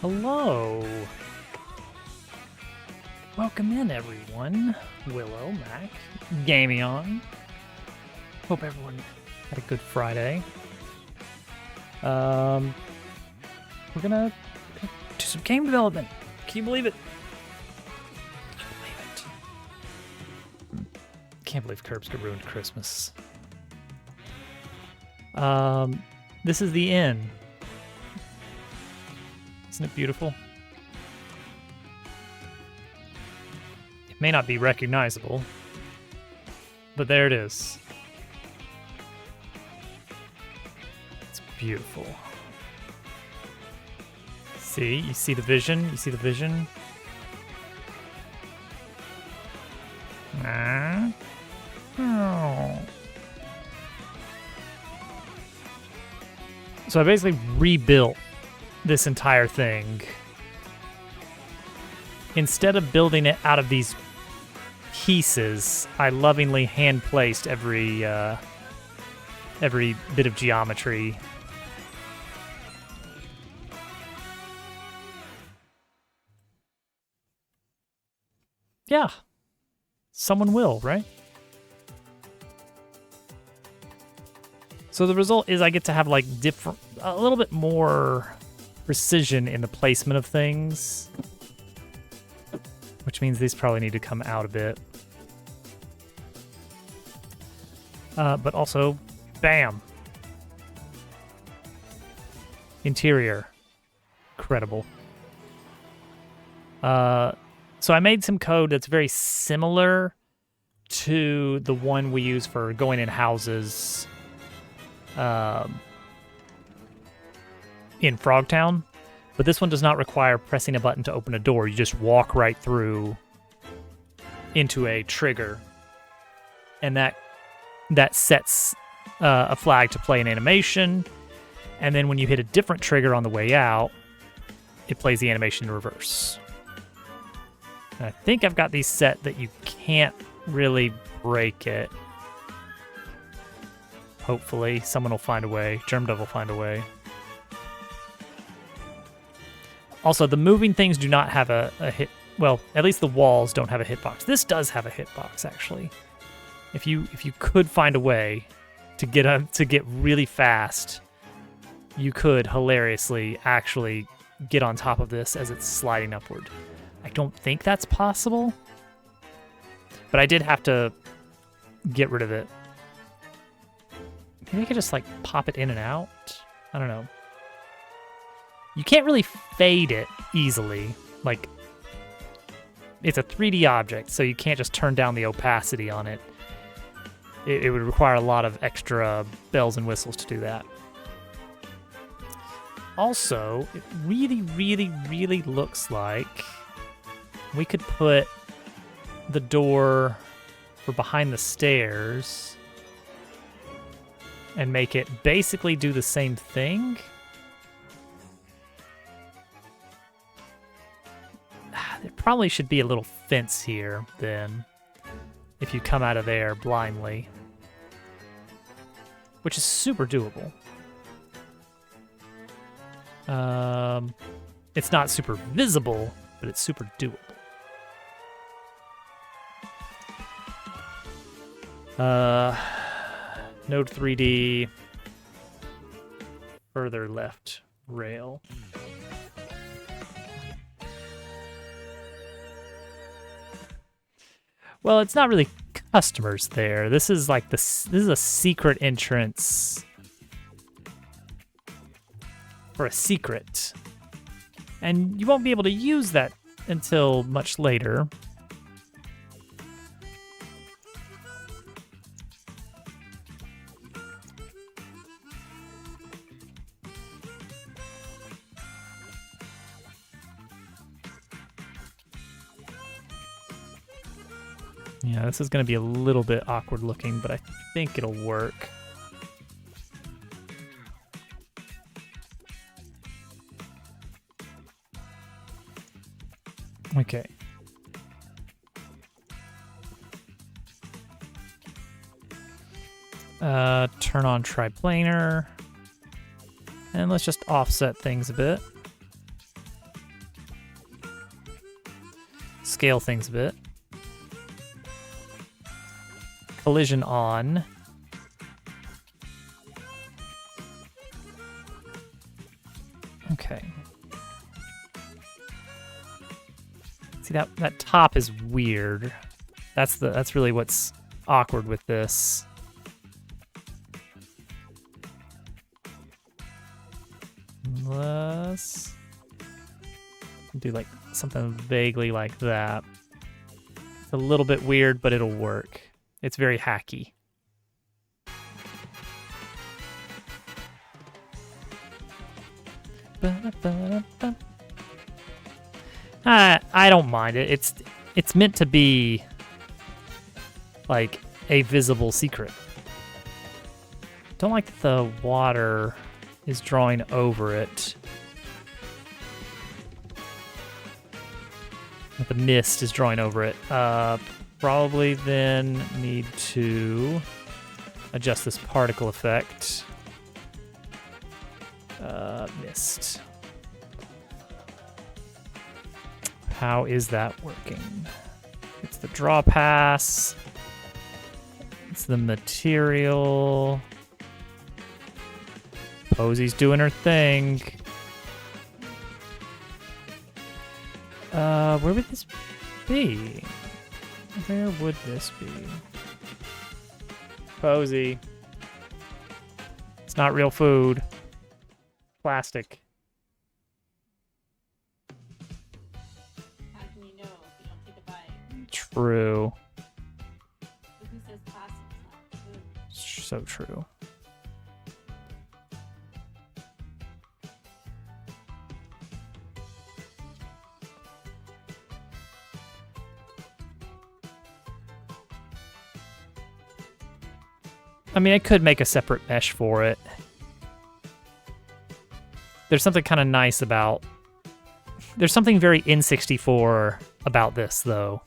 Hello. Welcome in, everyone. Willow, Mac, Gamion. Hope everyone had a good Friday. We're gonna do some game development. Can you believe it? Can't believe Curbscoot ruined Christmas. This is the inn. Isn't it beautiful? It may not be recognizable, but there it is. It's beautiful. See? You see the vision? You see the vision? Ah. Oh. So I basically rebuilt this entire thing. Instead of building it out of these pieces, I lovingly hand-placed every bit of geometry. Yeah. Someone will, right? So the result is I get to have like a little bit more precision in the placement of things, which means these probably need to come out a bit. But also, bam! Interior. Incredible. So I made some code that's very similar to the one we use for going in houses in Frogtown, but this one does not require pressing a button to open a door. You just walk right through into a trigger, and that sets a flag to play an animation, and then when you hit a different trigger on the way out, it plays the animation in reverse. And I think I've got these set that you can't really break it. Hopefully, someone will find a way. Germdove will find a way. Also, the moving things do not have a hit. Well, at least the walls don't have a hitbox. This does have a hitbox, actually. If you could find a way to get really fast, you could hilariously actually get on top of this as it's sliding upward. I don't think that's possible, but I did have to get rid of it. Maybe I could just like pop it in and out. I don't know. You can't really fade it easily. Like, it's a 3D object, so you can't just turn down the opacity on it. It would require a lot of extra bells and whistles to do that. Also, it really, really, really looks like we could put the door for behind the stairs and make it basically do the same thing. There probably should be a little fence here, then, if you come out of there blindly, which is super doable. It's not super visible, but it's super doable. Node 3D, further left rail. Well, it's not really customers there. This is like this is a secret entrance for a secret. And you won't be able to use that until much later. Yeah, this is going to be a little bit awkward looking, but I think it'll work. Okay. Turn on triplanar. And let's just offset things a bit. scale things a bit. Collision on. Okay. See, that top is weird. That's really what's awkward with this. Let's do like something vaguely like that. It's a little bit weird, but it'll work. It's very hacky. I don't mind it. It's meant to be like a visible secret. Don't like that the water is drawing over it. The mist is drawing over it. Probably then need to adjust this particle effect. Mist. How is that working? It's the draw pass. It's the material. Posey's doing her thing. Where would this be? Where would this be? Posey. It's not real food. Plastic. How can you know if you don't take a bite? True. Who says plastic's not food? So true. I mean, I could make a separate mesh for it. There's something kind of nice about... There's something very N64 about this, though.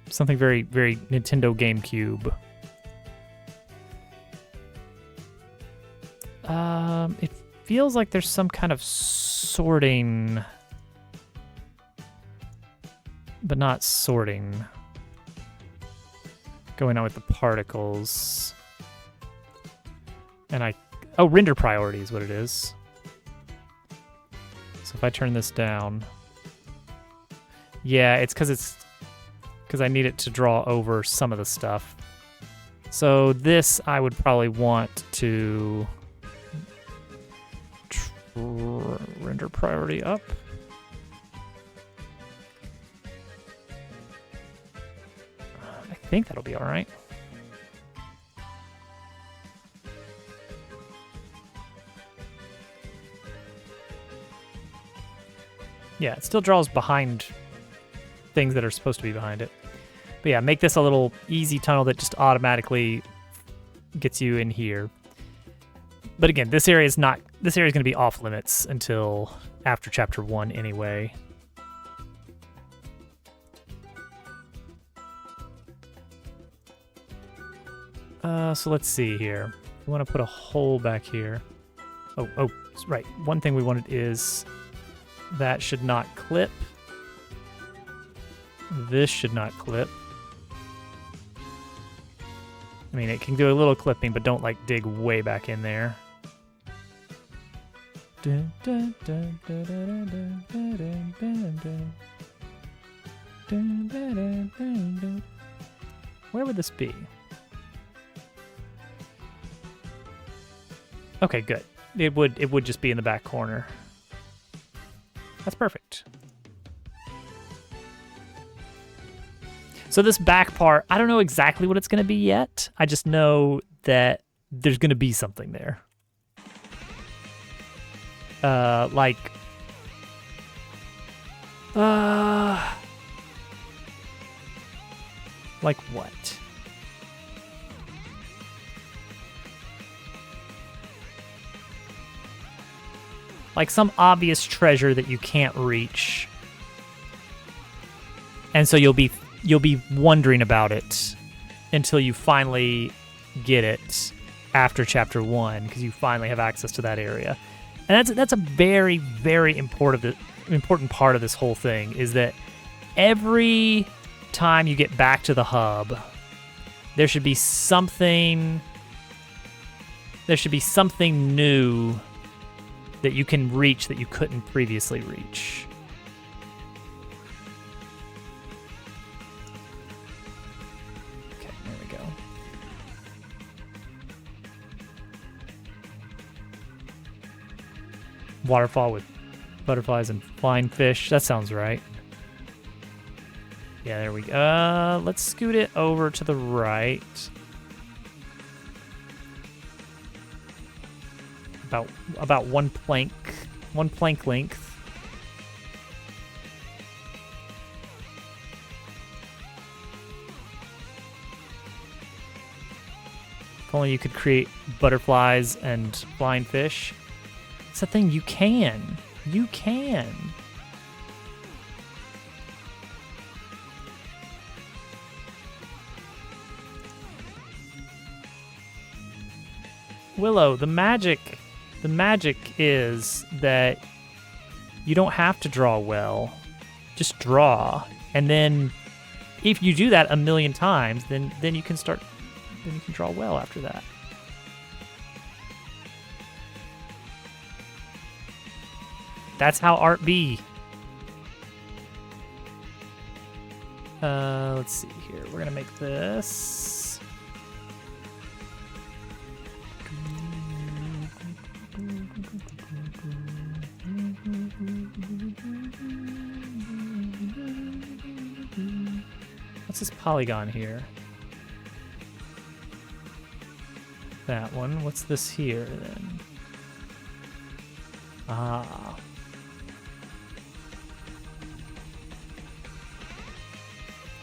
Something very, very Nintendo GameCube. It feels like there's some kind of sorting... but not sorting going on with the particles. And render priority is what it is. So if I turn this down, yeah, it's because I need it to draw over some of the stuff. So this I would probably want to render priority up. I think that'll be all right. Yeah, it still draws behind things that are supposed to be behind it. But yeah, make this a little easy tunnel that just automatically gets you in here. But again, this area is going to be off limits until after chapter 1 anyway. So let's see here. We want to put a hole back here. Oh, right. One thing we wanted is that should not clip. This should not clip. I mean, it can do a little clipping, but don't like dig way back in there. Where would this be? Okay, good. It would just be in the back corner. That's perfect. So this back part, I don't know exactly what it's going to be yet. I just know that there's going to be something there. Like what? Like some obvious treasure that you can't reach. And so you'll be wondering about it until you finally get it after chapter 1, because you finally have access to that area. And that's a very, very important part of this whole thing is that every time you get back to the hub, there should be something new that you can reach that you couldn't previously reach. Okay, there we go. Waterfall with butterflies and flying fish. That sounds right. Yeah, there we go. Let's scoot it over to the right. About one plank length. If only you could create butterflies and flying fish. It's a thing, you can. You can. Willow, the magic is that you don't have to draw well. Just draw. And then if you do that a million times, then you can draw well after that. That's how art be. Let's see here. We're gonna make this. What's this polygon here? That one. What's this here then? Ah.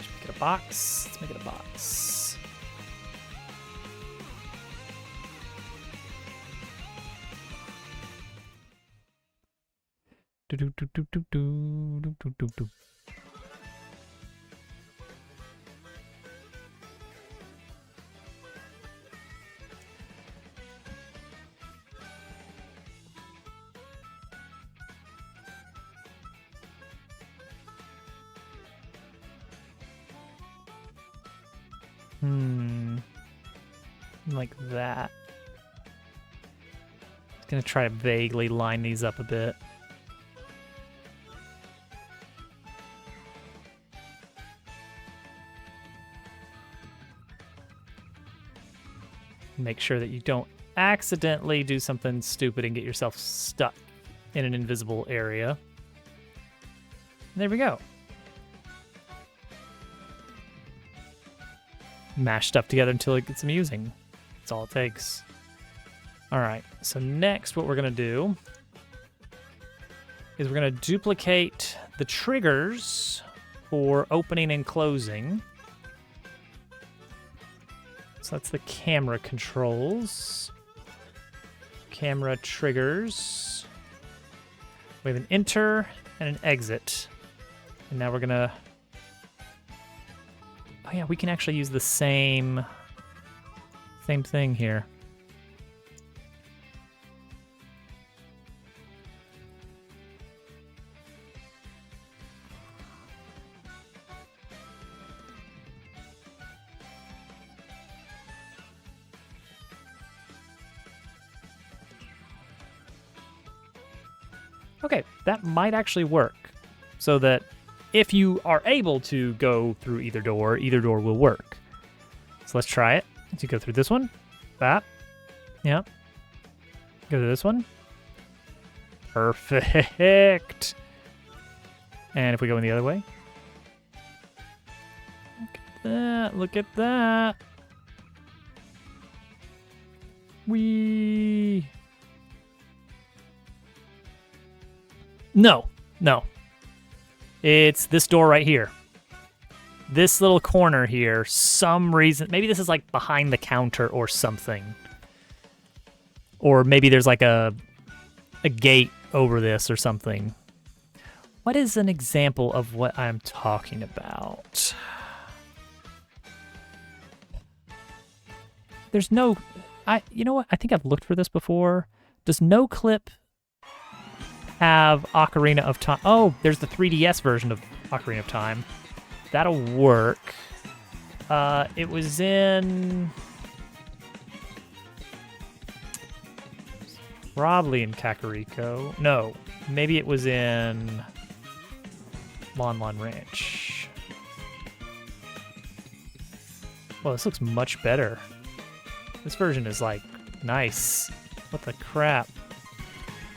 Let's make it a box. Let's make it a box. Do do do do do do do do do. Like that. Just gonna try to vaguely line these up a bit. Make sure that you don't accidentally do something stupid and get yourself stuck in an invisible area. There we go. Mash stuff together until it gets amusing. That's all it takes. All right, so next what we're gonna do is we're gonna duplicate the triggers for opening and closing. So that's the camera controls. Camera triggers. We have an enter and an exit. And now we're gonna... Oh yeah, we can actually use the same thing here. Okay, that might actually work. So that if you are able to go through either door will work. So let's try it. So you go through this one. That. Yeah. Go to this one. Perfect. And if we go in the other way. Look at that. Look at that. Whee. No. It's this door right here. This little corner here, some reason, maybe this is like behind the counter or something. Or maybe there's like a gate over this or something. What is an example of what I'm talking about? There's no, you know what? I think I've looked for this before. Does no clip have Ocarina of Time. Oh, there's the 3DS version of Ocarina of Time. That'll work. It was in... Probably in Kakariko. No, maybe it was in Lon Lon Ranch. Well, this looks much better. This version is like nice. What the crap?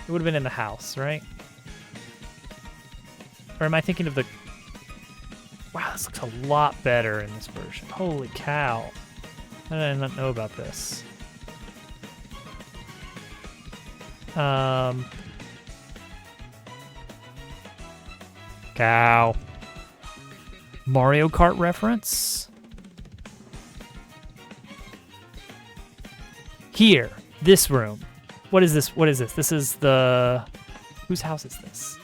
It would have been in the house, right? Or am I thinking of the... Wow, this looks a lot better in this version. Holy cow. How did I not know about this? Cow. Mario Kart reference? Here, this room. What is this? What is this? This is the... Whose house is this?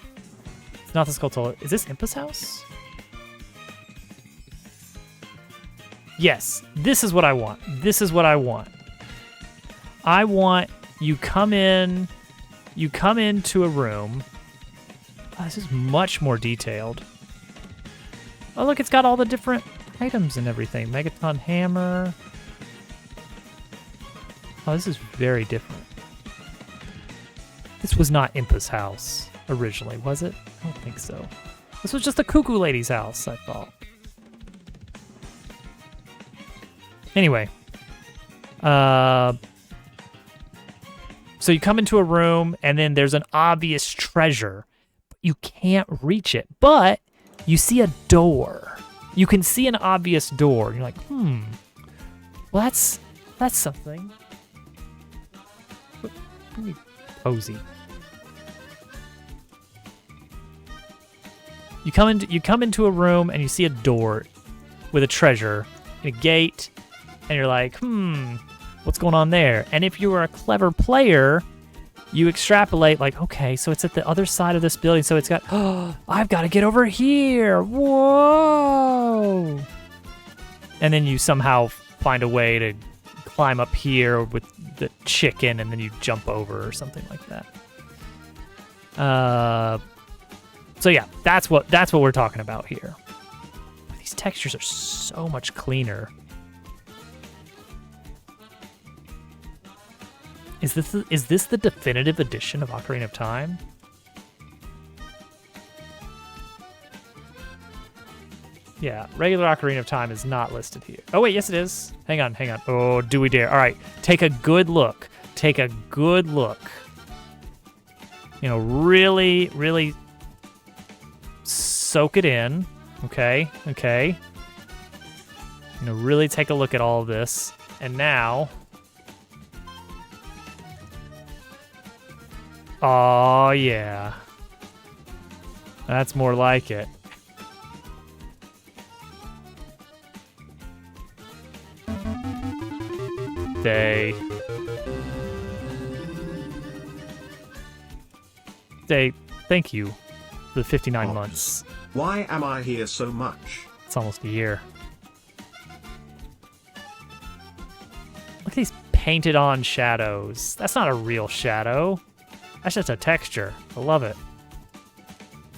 It's not the Skulltula. Is this Impa's house? Yes, this is what I want. This is what I want. I want you come into a room. Oh, this is much more detailed. Oh, look, it's got all the different items and everything. Megaton hammer. Oh, this is very different. This was not Impa's house originally, was it? I don't think so. This was just the Cuckoo Lady's house, I thought. Anyway. So you come into a room, and then there's an obvious treasure. You can't reach it, but you see a door. You can see an obvious door. You're like, well, that's something. Let me posy. You come into a room, and you see a door with a treasure, and a gate, and you're like, what's going on there? And if you were a clever player, you extrapolate like, okay, so it's at the other side of this building, so it's got, I've got to get over here. Whoa. And then you somehow find a way to climb up here with the chicken, and then you jump over or something like that. So yeah, that's what we're talking about here. These textures are so much cleaner. Is this the definitive edition of Ocarina of Time? Yeah, regular Ocarina of Time is not listed here. Oh wait, yes it is. Hang on. Oh, do we dare? All right, take a good look. You know, really, really soak it in. Okay. You know, really take a look at all of this. And now... Oh, yeah. That's more like it. Day, thank you for the 59 months. Why am I here so much? It's almost a year. Look at these painted on shadows. That's not a real shadow. That's just a texture. I love it.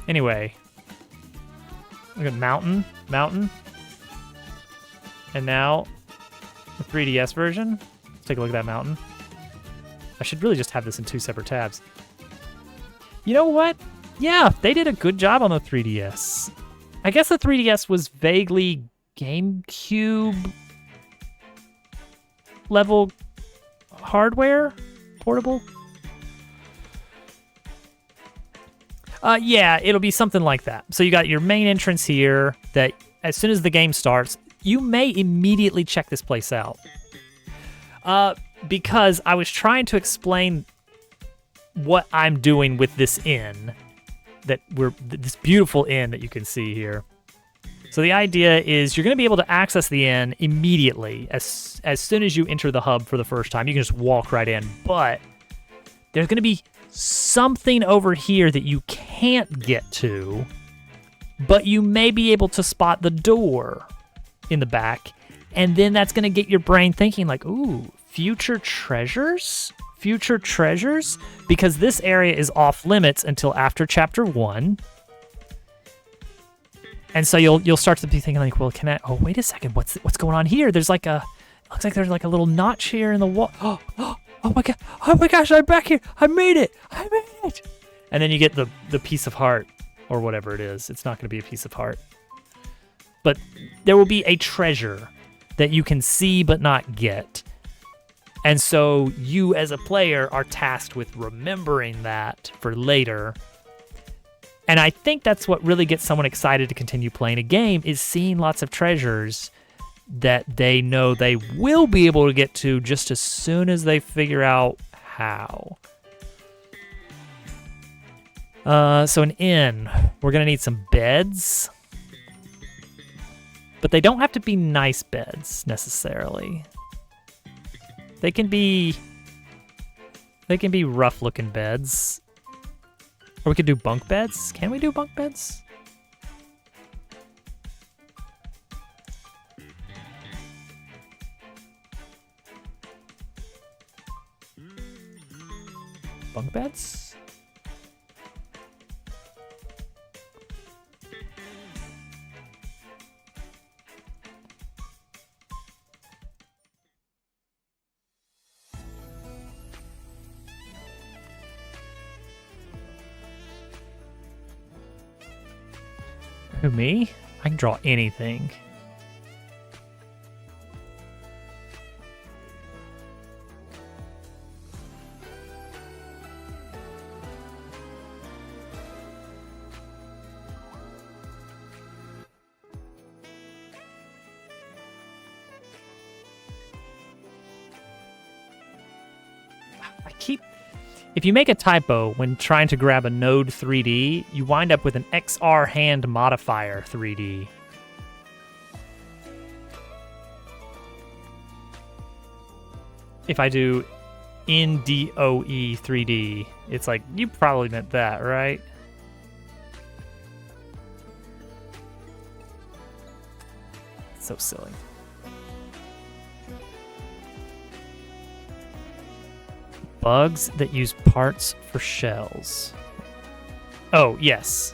Anyway. Look at mountain. And now, the 3DS version. Let's take a look at that mountain. I should really just have this in two separate tabs. You know what? Yeah, they did a good job on the 3DS. I guess the 3DS was vaguely GameCube level hardware? Portable? Yeah, it'll be something like that. So you got your main entrance here that as soon as the game starts, you may immediately check this place out. Because I was trying to explain what I'm doing with this inn, this beautiful inn that you can see here. So the idea is you're going to be able to access the inn immediately as soon as you enter the hub for the first time. You can just walk right in, but there's going to be something over here that you can't get to, but you may be able to spot the door in the back, and then that's going to get your brain thinking like, ooh, future treasures? future treasures because this area is off limits until after chapter 1. And so you'll start to be thinking like, well, can I? Oh, wait a second, what's going on here? There's like looks like there's like a little notch here in the wall. Oh my god! Oh my gosh! I'm back here! I made it! And then you get the piece of heart or whatever it is. It's not going to be a piece of heart, but there will be a treasure that you can see but not get. And so you as a player are tasked with remembering that for later. And I think that's what really gets someone excited to continue playing a game, is seeing lots of treasures that they know they will be able to get to just as soon as they figure out how. So an inn. We're going to need some beds. But they don't have to be nice beds, necessarily. They can be rough-looking beds. Or we could do bunk beds. Can we do bunk beds? Bunk beds? Who, me? I can draw anything. If you make a typo when trying to grab a Node 3D, you wind up with an XR hand modifier 3D. If I do NDOE 3D, it's like, you probably meant that, right? So silly. Bugs that use parts for shells. Oh, yes.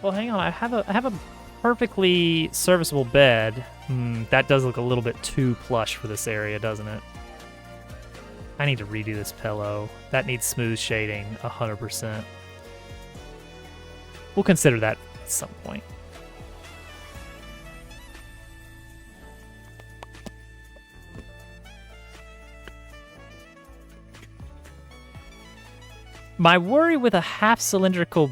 Well, hang on. I have a perfectly serviceable bed. That does look a little bit too plush for this area, doesn't it? I need to redo this pillow. That needs smooth shading, 100%. We'll consider that at some point. My worry with a half-cylindrical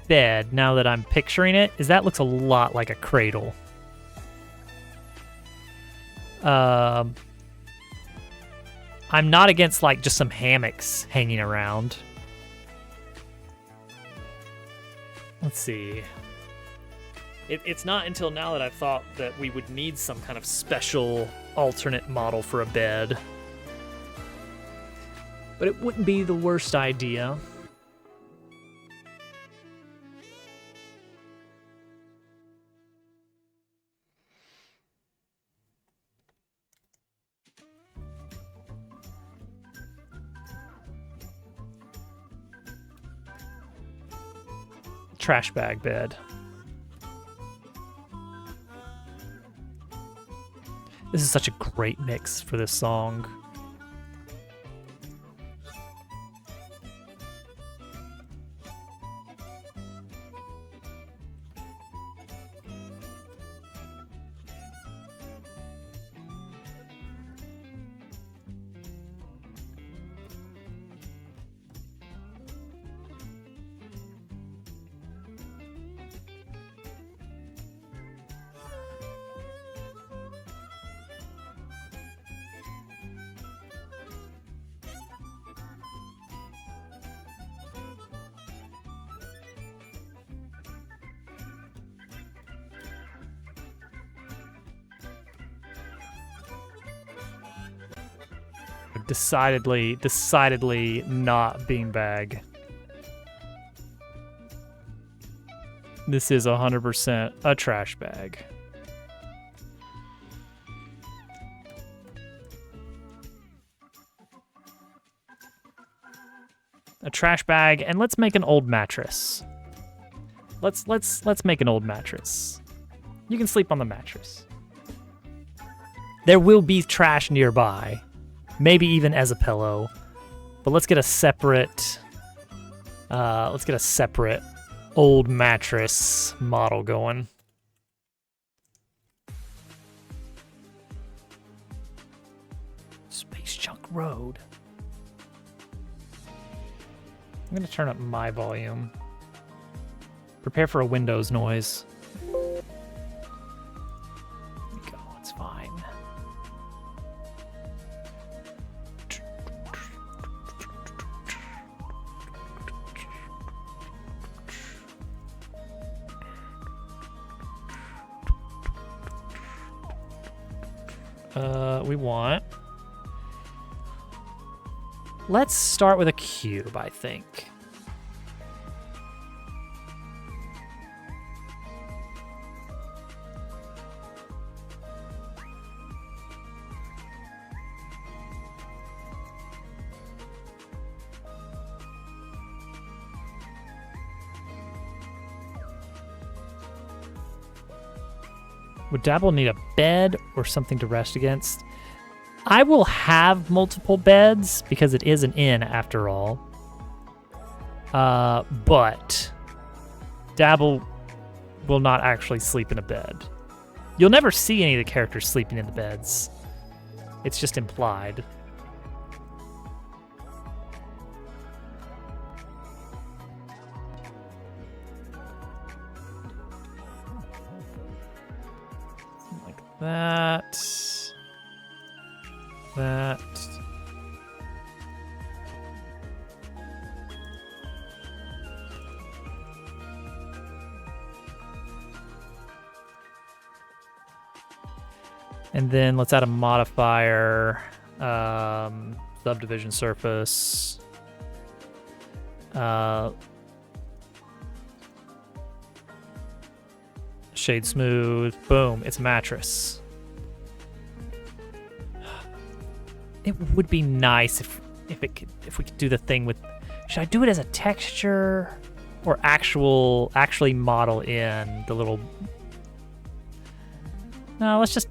bed, now that I'm picturing it, is that looks a lot like a cradle. I'm not against like just some hammocks hanging around. Let's see. It's not until now that I've thought that we would need some kind of special alternate model for a bed. But it wouldn't be the worst idea. Trash bag bed. This is such a great mix for this song. Decidedly not beanbag. This is 100% a trash bag. a trash bag, and let's make an old mattress. Let's make an old mattress. You can sleep on the mattress. There will be trash nearby, maybe even as a pillow, but let's get a separate old mattress model going. Space Junk Road. I'm gonna turn up my volume. Prepare for a Windows noise. There we go, it's fine. We want... Let's start with a cube, I think. Would Dabble need a bed or something to rest against? I will have multiple beds because it is an inn after all. But Dabble will not actually sleep in a bed. You'll never see any of the characters sleeping in the beds. It's just implied. That. And then let's add a modifier, subdivision surface. Shade smooth. Boom, it's a mattress. It would be nice if we could do the thing with... Should I do it as a texture or actually model in the little... No, let's just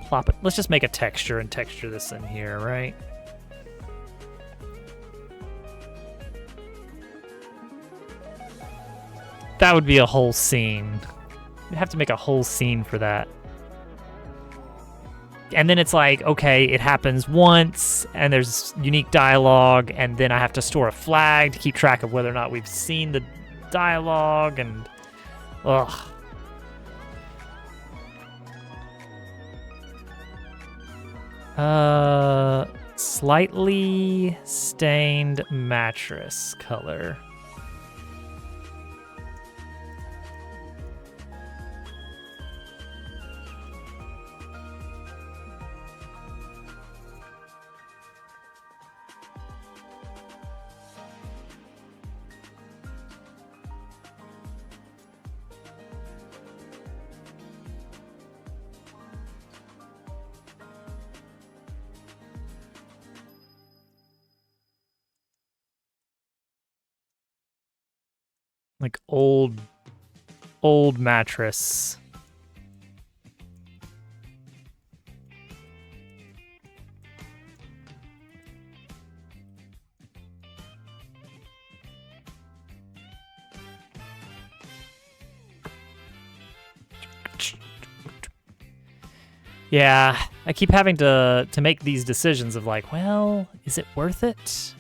plop it. Let's just make a texture and texture this in here, right? That would be a whole scene. You'd have to make a whole scene for that. And then it's like, okay, it happens once, and there's unique dialogue, and then I have to store a flag to keep track of whether or not we've seen the dialogue, and... Ugh. Slightly stained mattress color. Like old mattress. Yeah, I keep having to make these decisions of like, well, is it worth it?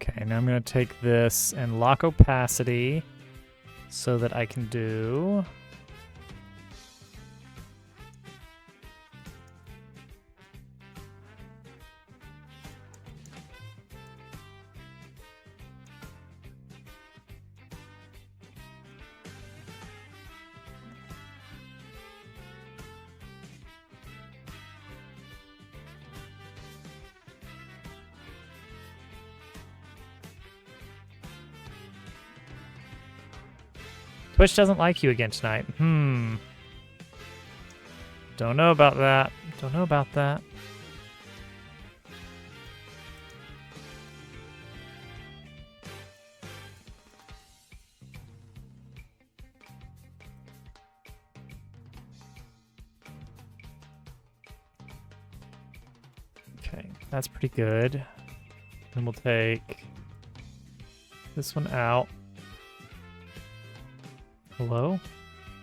Okay, now I'm going to take this and lock opacity so that I can do Twitch doesn't like you again tonight. Don't know about that. Don't know about that. Okay, that's pretty good. Then we'll take this one out. Hello?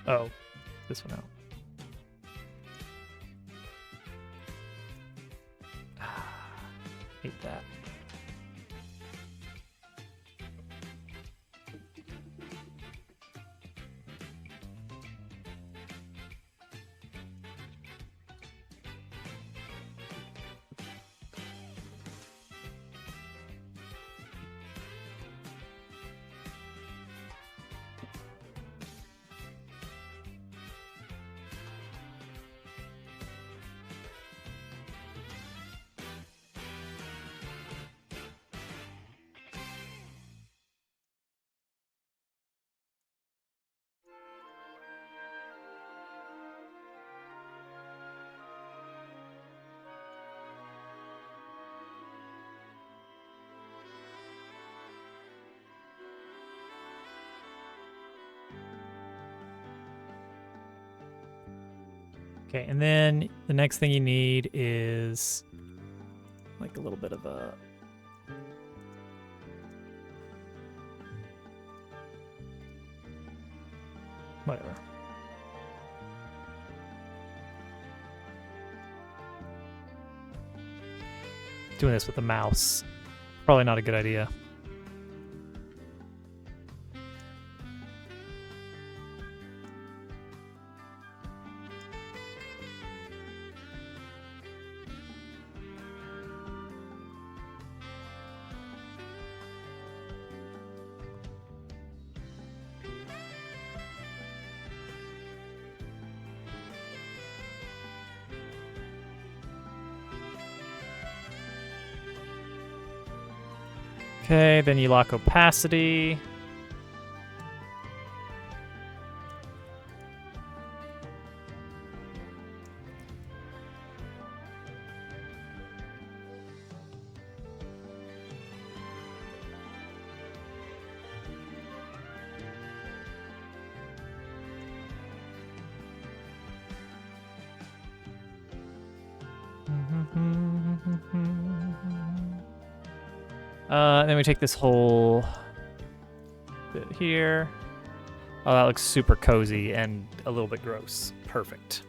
Oh, this one out. Hate that. Okay, and then the next thing you need is like a little bit of a whatever. Doing this with the mouse, probably not a good idea. Okay, then you lock opacity. Then we take this whole bit here. Oh, that looks super cozy and a little bit gross. Perfect.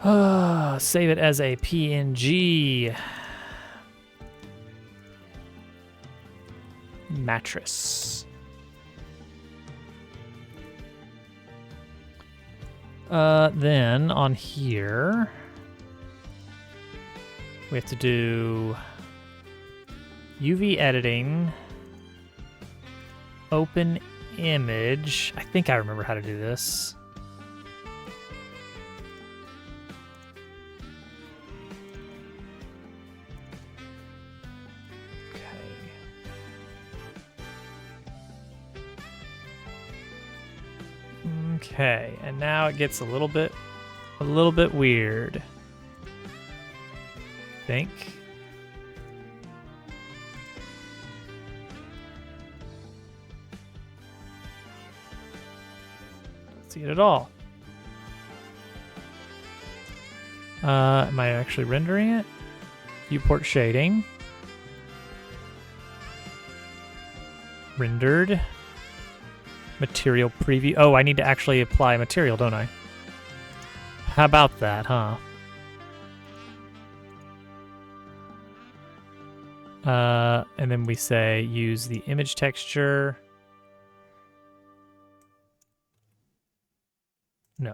Save it as a PNG. Mattress. Then on here, we have to do UV editing, open image. I think I remember how to do this. Okay, and now it gets a little bit weird. I think. Don't see it at all. Am I actually rendering it? Viewport shading. Rendered. Material preview. Oh, I need to actually apply material, don't I? How about that, huh? And then we say use the image texture. No.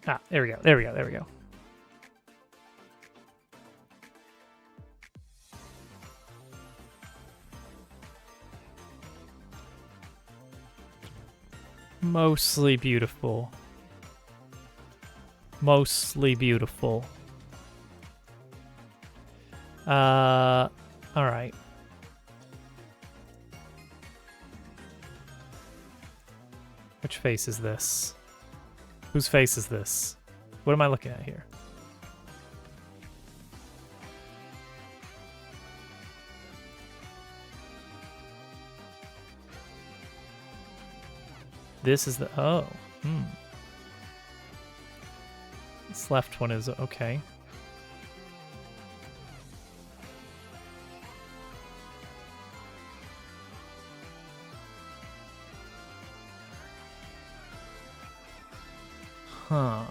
Ah, there we go. There we go. There we go. Mostly beautiful. Mostly beautiful. All right. Which face is this? Whose face is this? What am I looking at here? This is the... Oh. This left one is... Okay. Huh.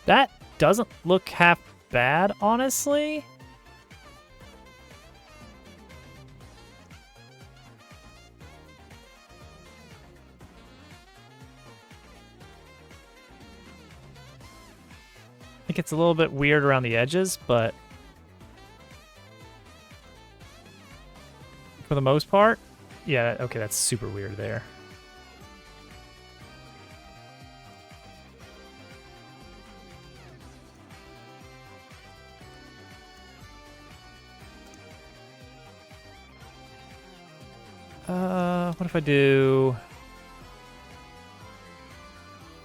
That doesn't look half bad, honestly. I think it's a little bit weird around the edges, but for the most part, yeah, okay, that's super weird there. What if I do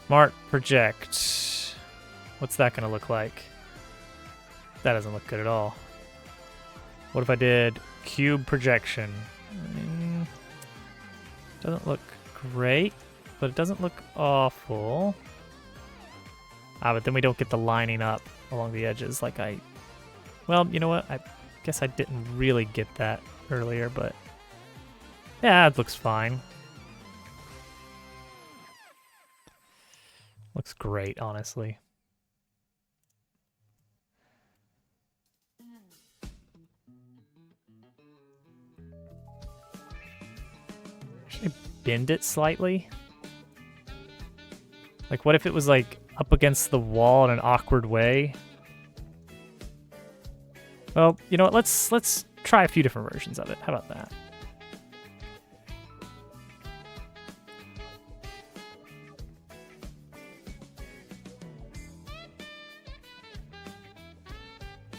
Smart Project? What's that gonna look like? That doesn't look good at all. What if I did Cube Projection? Doesn't look great, but it doesn't look awful. But then we don't get the lining up along the edges like I... Well, you know what? I guess I didn't really get that earlier, but... Yeah, it looks fine. Looks great, honestly. Should I bend it slightly? Like, what if it was, like, up against the wall in an awkward way? Well, you know what? Let's try a few different versions of it. How about that?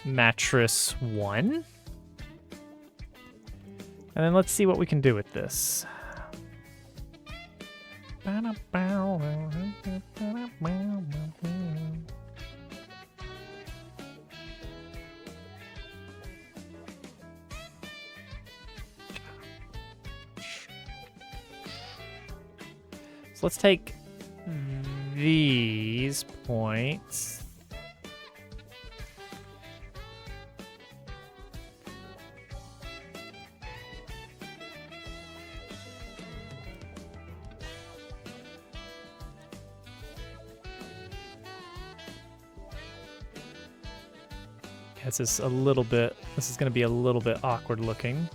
Mattress 1. And then let's see what we can do with this. So let's take these points. This is a little bit, this is going to be a little bit awkward looking.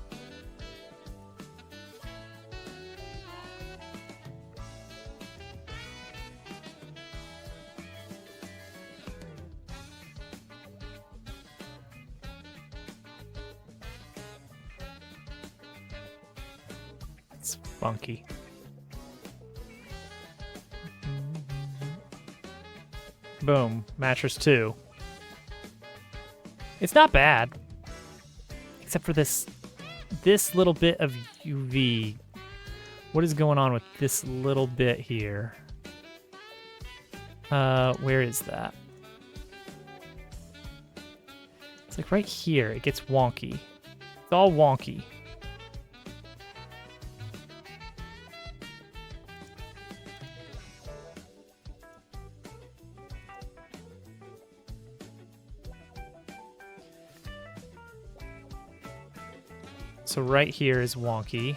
It's funky. Boom, mattress 2. It's not bad, except for this little bit of UV. What is going on with this little bit here? Where is that? It's like right here. It gets wonky. It's all wonky. So right here is wonky.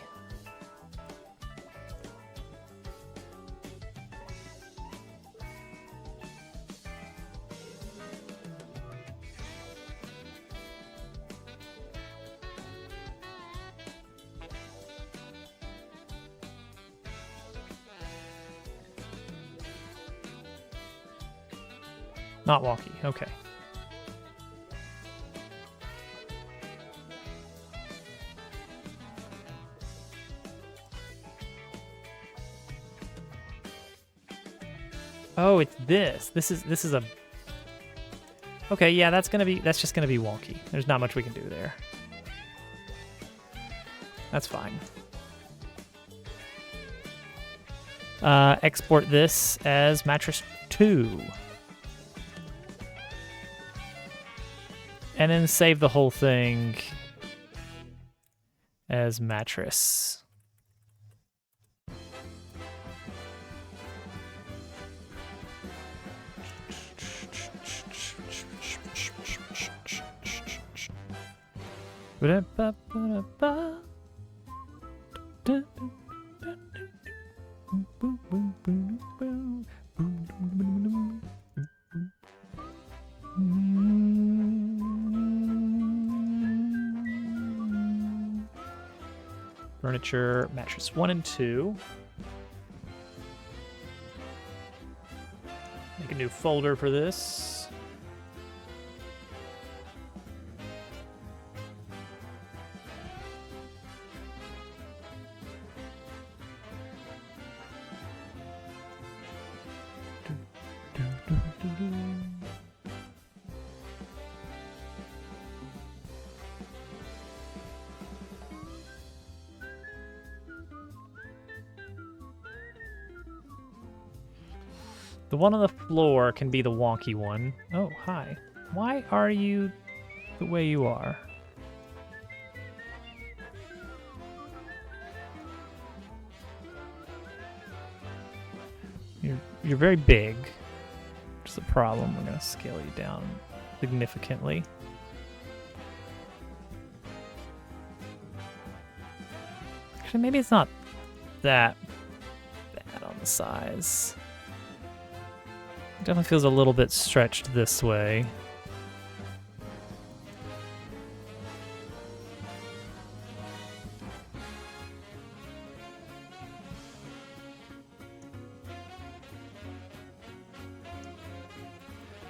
Not wonky, okay. Oh, it's this. This is a. Okay, yeah, that's just gonna be wonky. There's not much we can do there. That's fine. Export this as mattress 2. And then save the whole thing as mattress. Furniture, mattress 1 and 2. Make a new folder for this. The one on the floor can be the wonky one. Oh, hi. Why are you the way you are? You're very big. Which is a problem. We're gonna scale you down significantly. Actually, maybe it's not that bad on the size. It definitely feels a little bit stretched this way.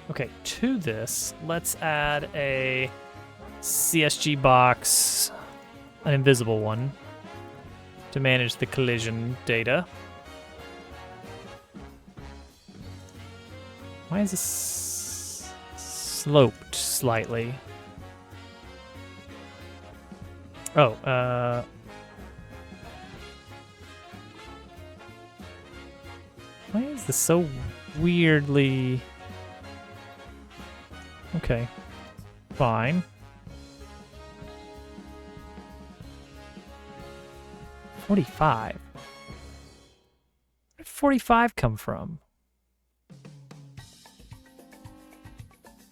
Okay, to this, let's add a CSG box, an invisible one, to manage the collision data. Why is this sloped slightly? Oh, why is this so weirdly... Okay, fine. 45. Where did 45 come from?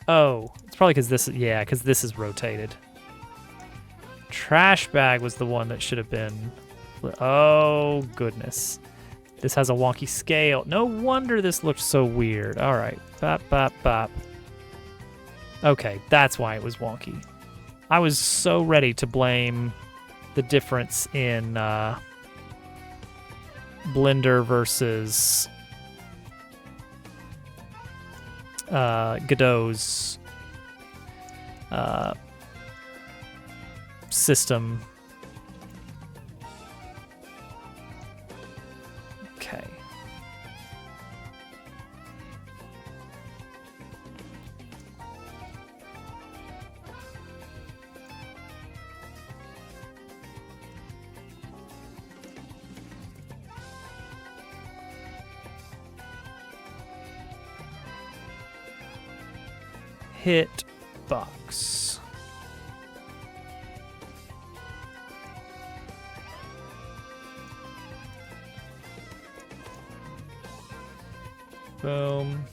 Oh, it's probably because this is, yeah, because this is rotated. Trash bag was the one that should have been, oh goodness. This has a wonky scale. No wonder this looked so weird. All right, bop, bop, bop. Okay, that's why it was wonky. I was so ready to blame the difference in Blender versus Godot's system. Okay. Hit box. Boom.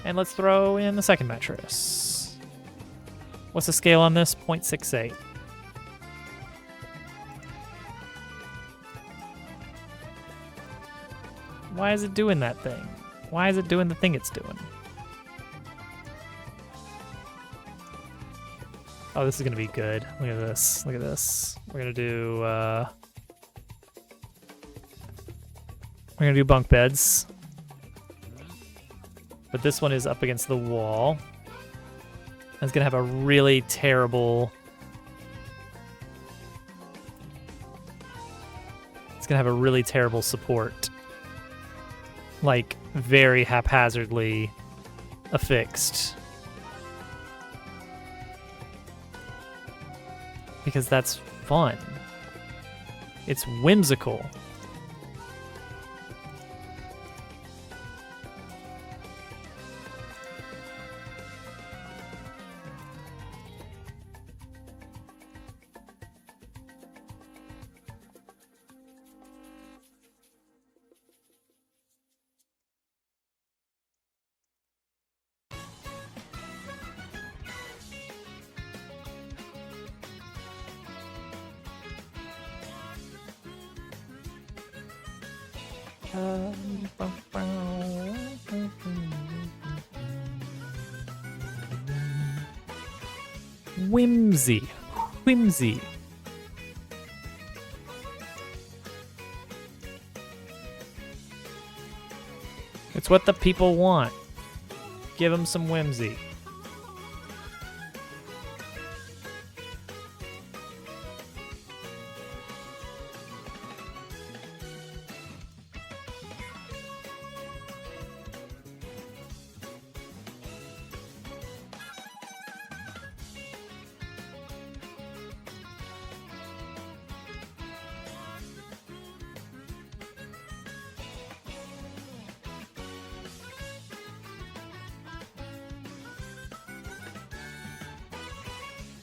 And let's throw in the second mattress. What's the scale on this? 0.68. Why is it doing that thing? Why is it doing the thing it's doing? Oh, this is gonna be good. Look at this. Look at this. We're gonna do bunk beds. But this one is up against the wall. It's gonna have a really terrible. It's gonna have a really terrible support. Like, very haphazardly affixed. Because that's fun. It's whimsical. Whimsy. Whimsy. It's what the people want. Give them some whimsy.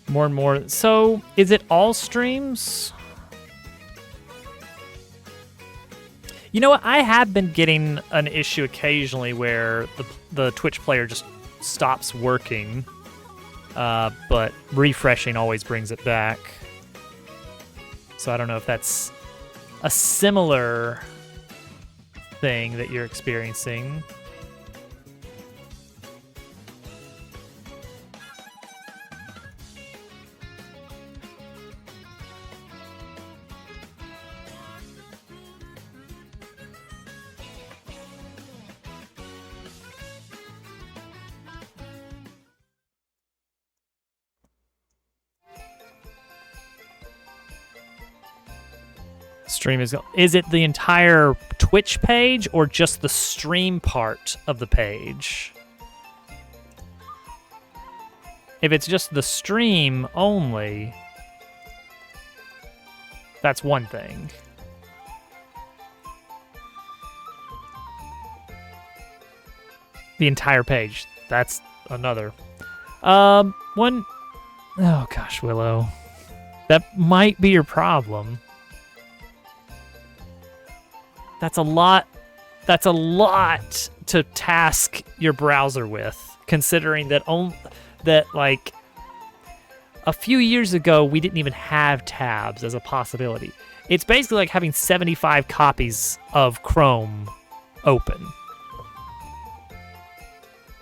More and more. So, is it all streams? You know what? I have been getting an issue occasionally where the Twitch player just stops working, but refreshing always brings it back. So I don't know if that's a similar thing that you're experiencing. Stream is it the entire Twitch page or just the stream part of the page? If it's just the stream only, that's one thing. The entire page, that's another. Oh gosh, Willow. That might be your problem. That's a lot to task your browser with, considering that like a few years ago we didn't even have tabs as a possibility. It's basically like having 75 copies of Chrome open.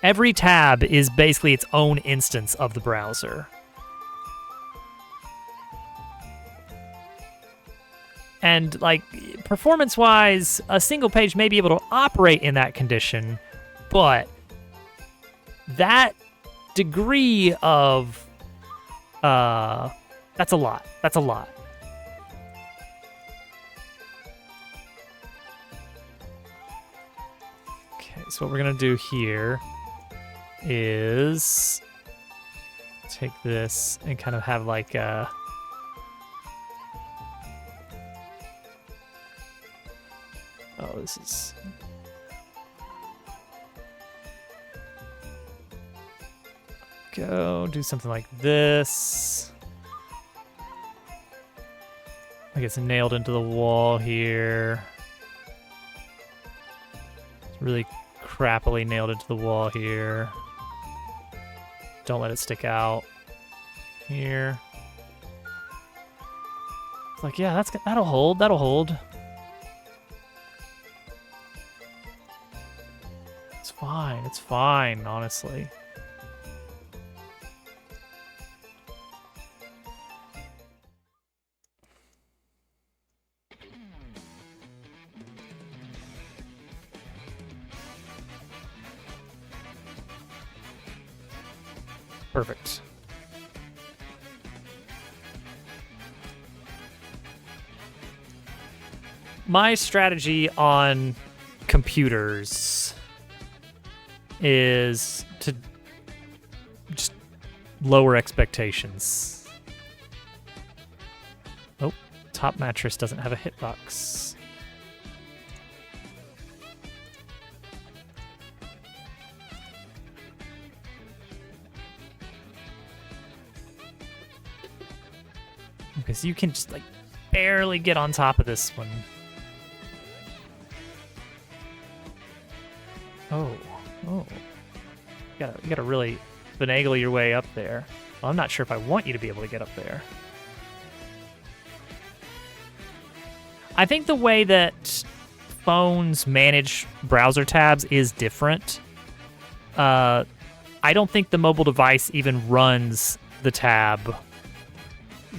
Every tab is basically its own instance of the browser. And, like, performance-wise, a single page may be able to operate in that condition, but that degree of, that's a lot. That's a lot. Okay, so what we're going to do here is take this and kind of have, like, a... Oh, this is... Go do something like this. Like it's nailed into the wall here. It's really crappily nailed into the wall here. Don't let it stick out. Here. It's like, yeah, that'll hold. That'll hold. It's fine, honestly. Perfect. My strategy on computers is to just lower expectations. Oh, top mattress doesn't have a hitbox. Because you can just like barely get on top of this one. Oh. You gotta really finagle your way up there. Well, I'm not sure if I want you to be able to get up there. I think the way that phones manage browser tabs is different. I don't think the mobile device even runs the tab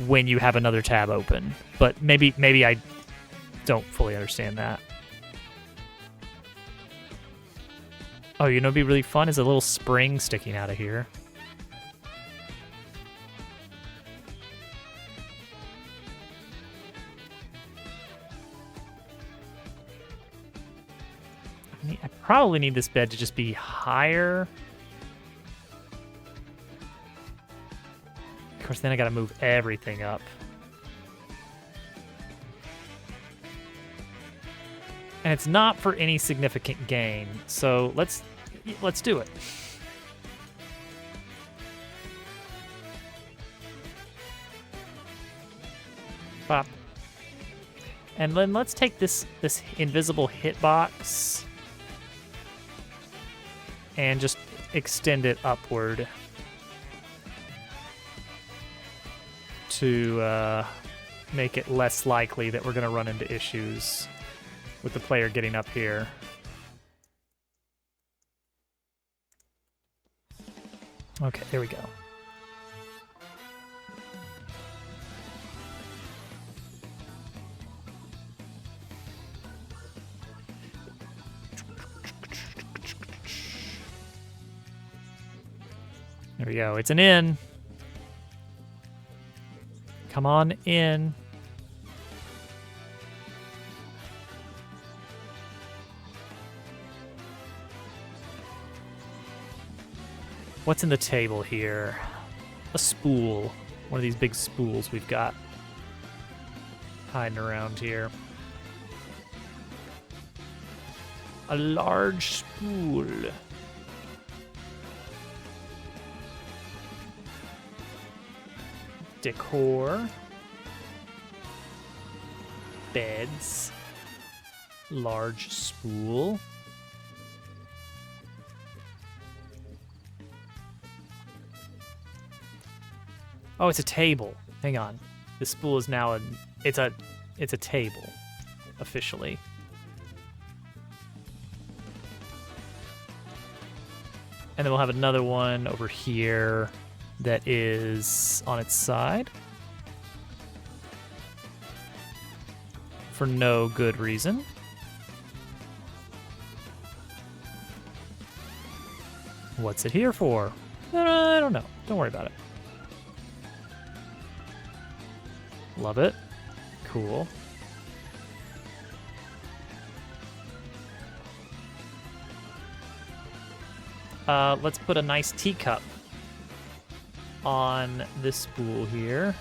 when you have another tab open, but maybe I don't fully understand that. Oh, you know what'd be really fun is a little spring sticking out of here. I probably need this bed to just be higher. Of course, then I gotta move everything up. And it's not for any significant gain, so let's do it. Bop. And then let's take this invisible hitbox and just extend it upward to make it less likely that we're going to run into issues with the player getting up here. Okay, there we go. There we go. It's an inn. Come on in. What's in the table here? A spool. One of these big spools we've got hiding around here. A large spool. Decor. Beds. Large spool. Oh, it's a table. Hang on. The spool is now it's a table officially. And then we'll have another one over here that is on its side. For no good reason. What's it here for? I don't know. Don't worry about it. Love it. Cool. Let's put a nice teacup on this spool here.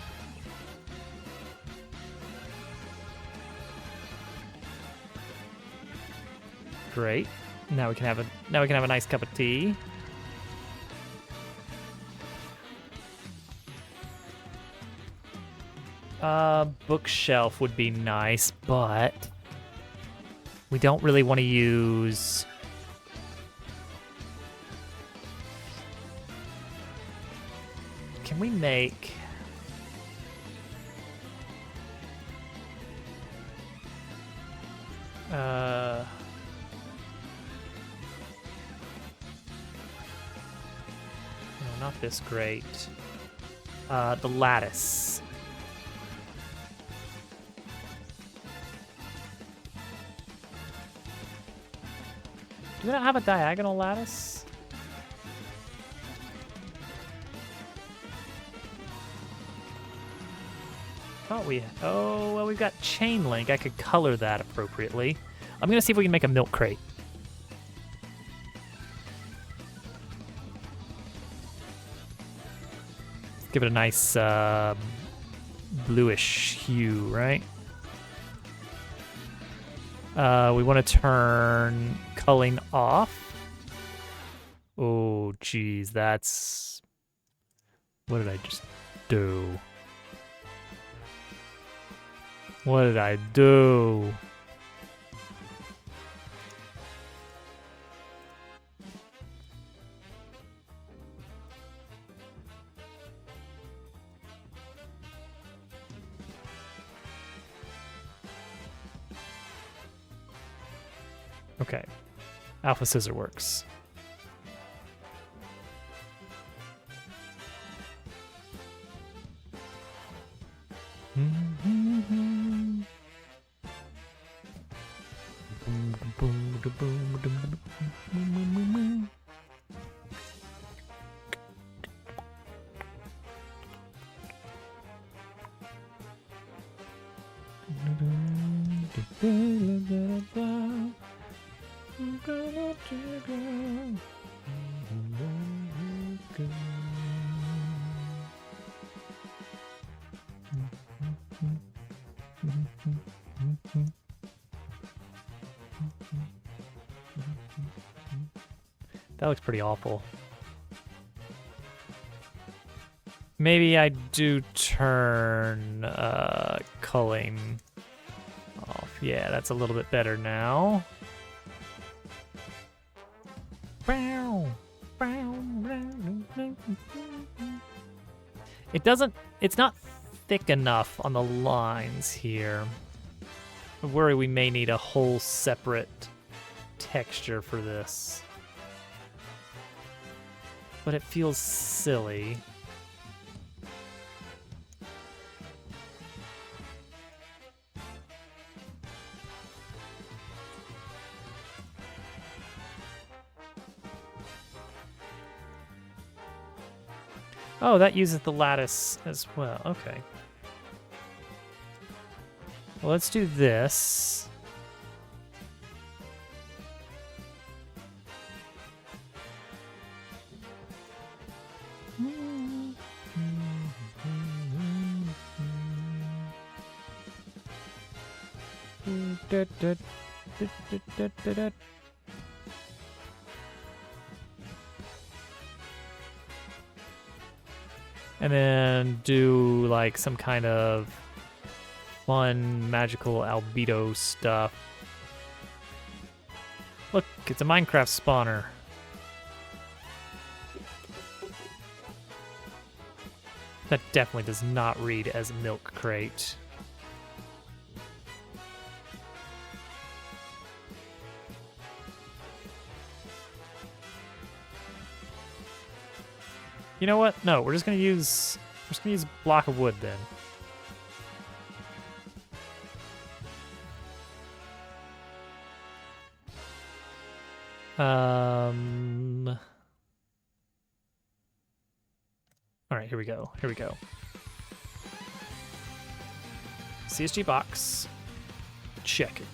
Great. Now we can have a nice cup of tea. Bookshelf would be nice, but we don't really want to use... Can we make... No, not this great. The lattice. Do we not have a diagonal lattice? thought we... Oh, well, we've got chain link. I could color that appropriately. I'm going to see if we can make a milk crate. Give it a nice bluish hue, right? We want to turn culling off. Oh, geez, that's... What did I just do? What did I do? Okay. Alpha Scissor works. That looks pretty awful. Maybe I do turn culling off. Yeah, that's a little bit better now. It's not thick enough on the lines here. I worry we may need a whole separate texture for this. But it feels silly. Oh, that uses the lattice as well. Okay. Well, let's do this. And then do like some kind of fun magical albedo stuff. Look, it's a Minecraft spawner. That definitely does not read as milk crate. You know what? No, we're just gonna use block of wood then. All right, here we go. Here we go. CSG box. Check it.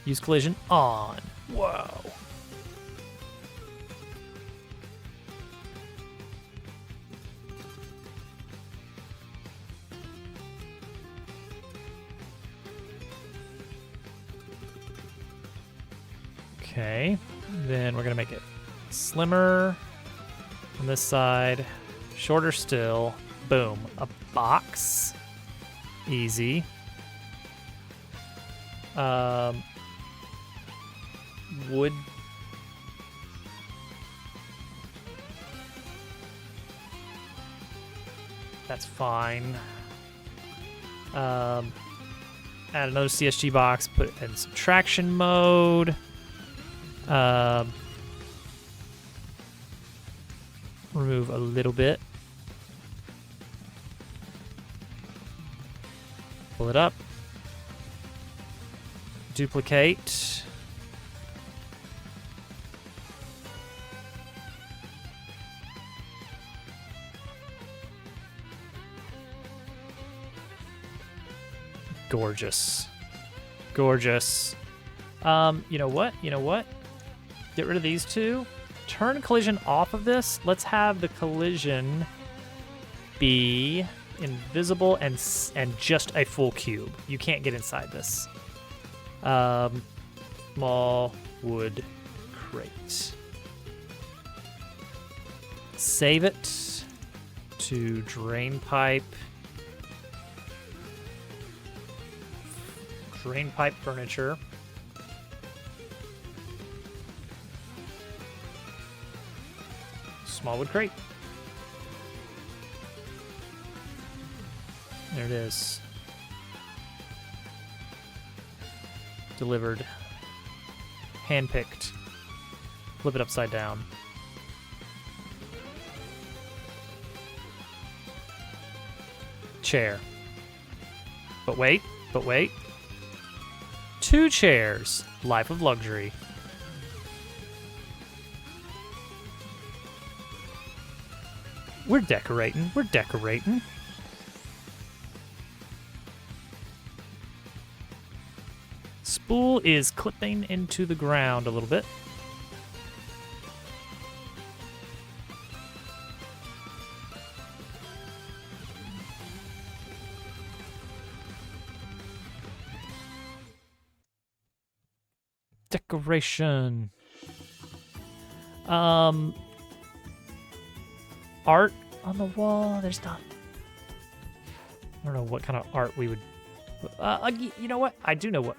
Use collision on. Whoa. Okay, then we're gonna make it slimmer on this side, shorter still. Boom, a box, easy. Wood. That's fine. Add another CSG box, put it in subtraction mode. Remove a little bit. Pull it up. Duplicate. Gorgeous. Gorgeous. You know what? You know what? Get rid of these two. Turn collision off of this. Let's have the collision be invisible and just a full cube. You can't get inside this. Small wood crate. Save it to drain pipe. Drain pipe furniture. Small wood crate. There it is. Delivered. Handpicked. Flip it upside down. Chair. But wait, but wait. 2 chairs. Life of luxury. We're decorating. We're decorating. Spool is clipping into the ground a little bit. Decoration. Art on the wall. There's not. I don't know what kind of art we would. You know what? I do know what.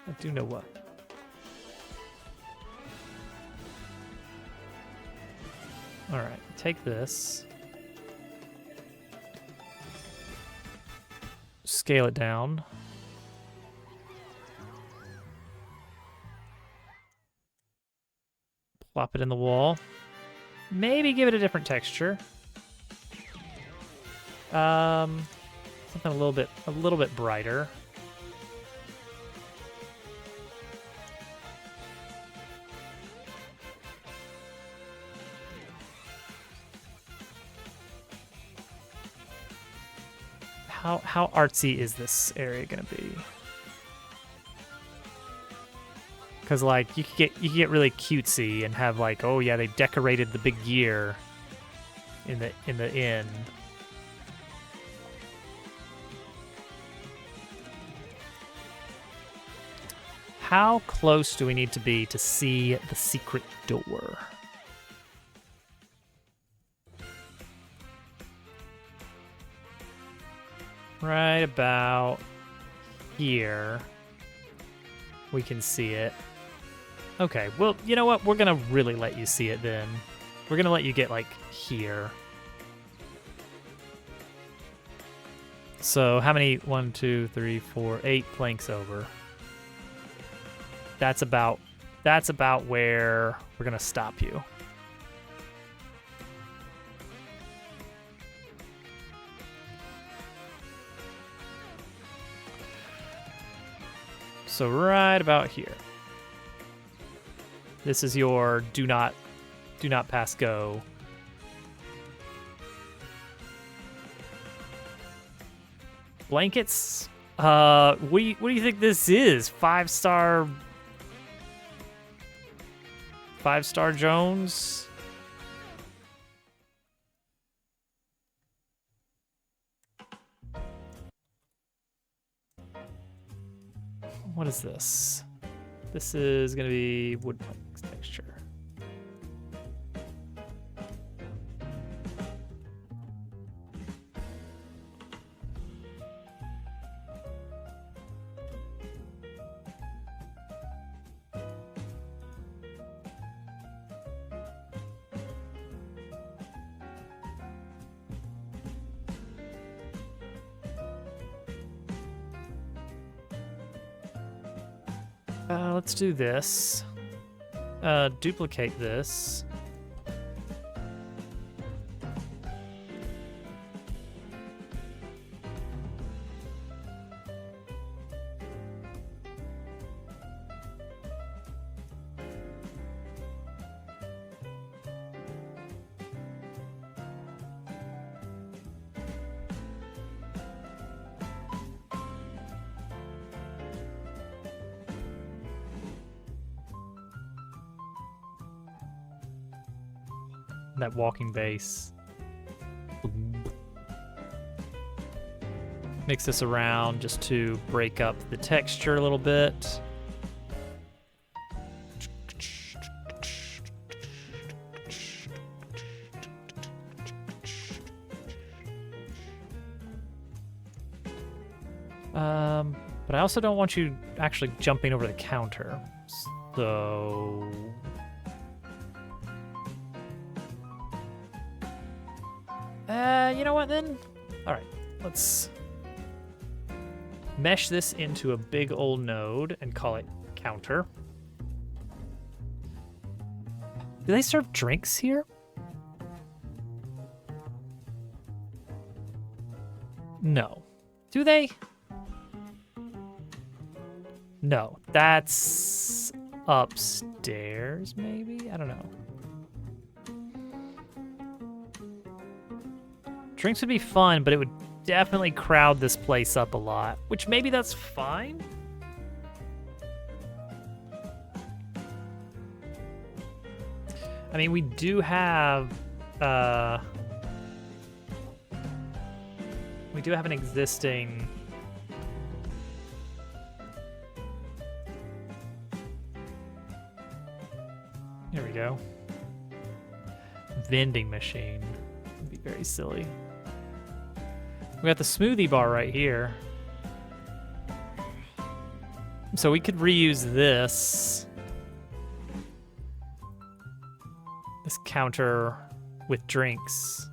I do know what. All right, take this. Scale it down. Plop it in the wall. Maybe give it a different texture. Something a little bit brighter. How artsy is this area gonna be? Because like you could get really cutesy and have like, oh yeah, they decorated the big gear in the inn. How close do we need to be to see the secret door? Right about here. We can see it. Okay, well, you know what? We're gonna really let you see it then. We're gonna let you get, like, here. So, how many? 1, 2, 3, 4, 8 planks over. That's about where we're gonna stop you. So right about here. This is your do not pass go. Blankets? What do you think this is? 5-star Jones? What is this? This is gonna be wood planks texture. Let's do this. Duplicate this. that walking bass. Mix this around just to break up the texture a little bit. But I also don't want you actually jumping over the counter. So... you know what then? All right, let's mesh this into a big old node and call it counter. Do they serve drinks here? No. Do they? No, that's upstairs, maybe? I don't know. Drinks would be fun, but it would definitely crowd this place up a lot, which maybe that's fine. I mean, we do have an existing There we go. Vending machine. Would be very silly. We got the smoothie bar right here. So we could reuse this counter with drinks.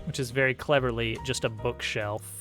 Which is very cleverly just a bookshelf.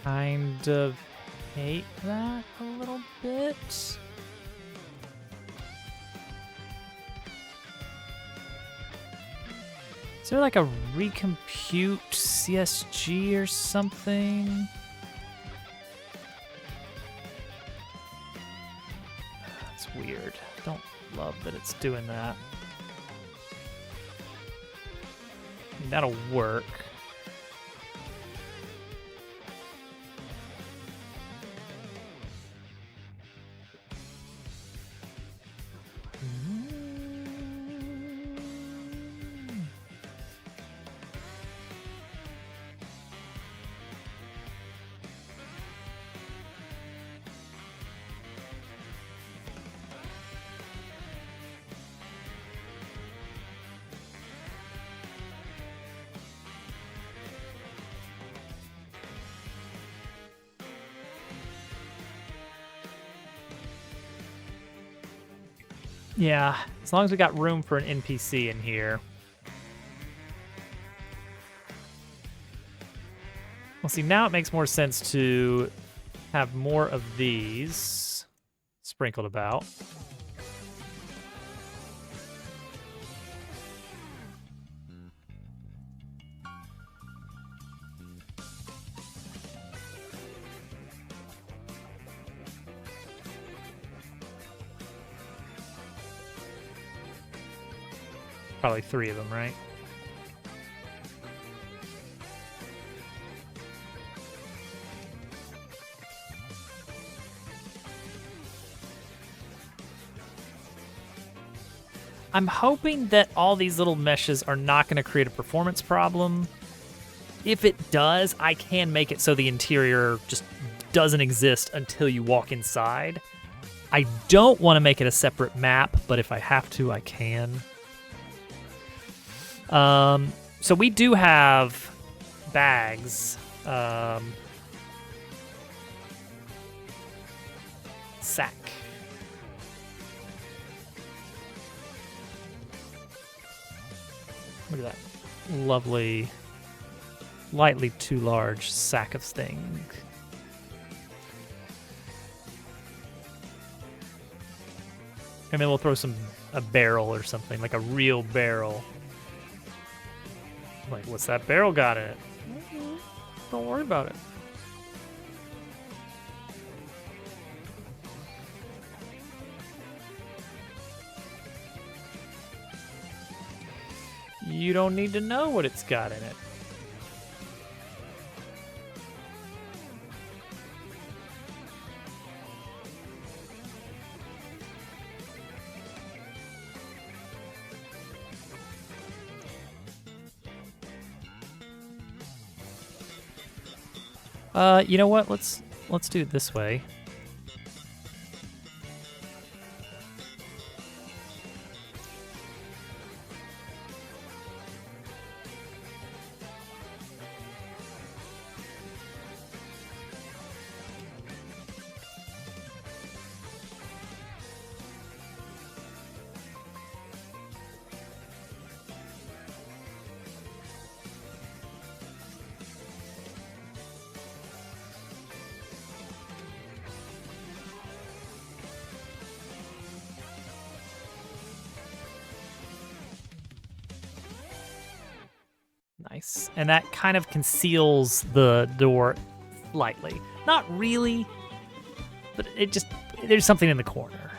Kind of hate that a little bit. Is there like a recompute CSG or something? That's weird. Don't love that it's doing that. I mean, that'll work. Yeah, as long as we got room for an NPC in here. see, now it makes more sense to have more of these sprinkled about. Probably 3 of them, right? I'm hoping that all these little meshes are not going to create a performance problem. If it does, I can make it so the interior just doesn't exist until you walk inside. I don't want to make it a separate map, but if I have to, I can. So we do have bags. Sack. Look at that lovely, lightly too large sack of thing. And then we'll throw a barrel or something, like a real barrel. Like, what's that barrel got in it? Don't worry about it. You don't need to know what it's got in it. You know what? Let's do it this way. Nice. And that kind of conceals the door slightly. Not really, but it just, there's something in the corner.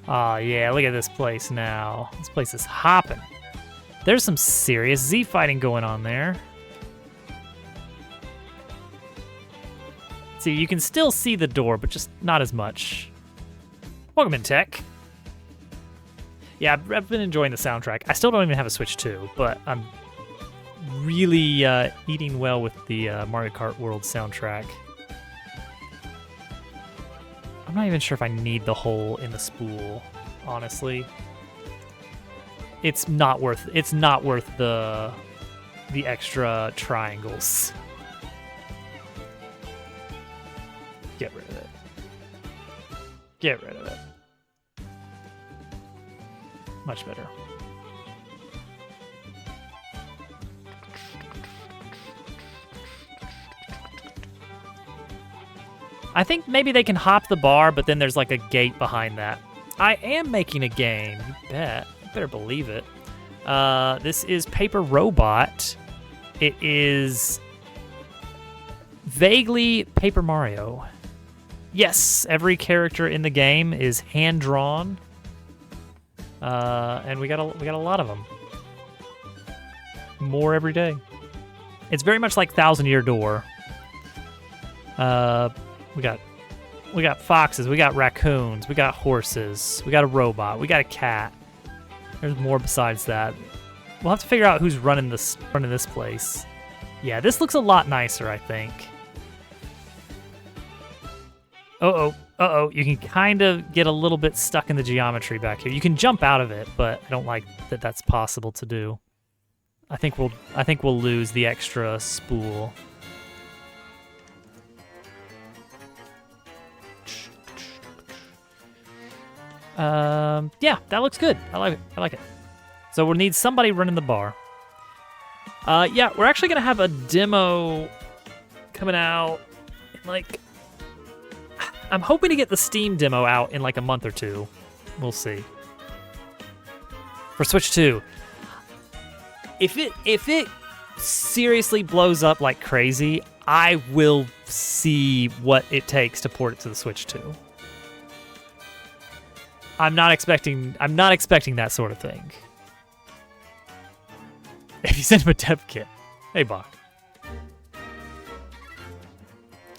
Oh yeah, look at this place now. This place is hopping. There's some serious Z fighting going on there. See, you can still see the door, but just not as much. Welcome in, Tech. Yeah, I've been enjoying the soundtrack. I still don't even have a Switch 2, but I'm really eating well with the Mario Kart World soundtrack. I'm not even sure if I need the hole in the spool, honestly. It's not worth the extra triangles. Get rid of it. Get rid of it. Much better. I think maybe they can hop the bar, but then there's like a gate behind that. I am making a game. You bet. You better believe it. This is Paper Robot. It is vaguely Paper Mario. Yes, every character in the game is hand-drawn. And we got a lot of them. More every day. It's very much like Thousand Year Door. We got foxes, we got raccoons, we got horses, we got a robot, we got a cat. There's more besides that. We'll have to figure out who's running this place. Yeah, this looks a lot nicer, I think. Uh-oh, you can kind of get a little bit stuck in the geometry back here. You can jump out of it, but I don't like that that's possible to do. I think we'll lose the extra spool. Yeah, that looks good. I like it. I like it. So we'll need somebody running the bar. Yeah, we're actually gonna have a demo coming out in like. I'm hoping to get the Steam demo out in like a month or two. We'll see. For Switch 2. If it seriously blows up like crazy, I will see what it takes to port it to the Switch 2. I'm not expecting that sort of thing. If you send him a dev kit. Hey, Bach.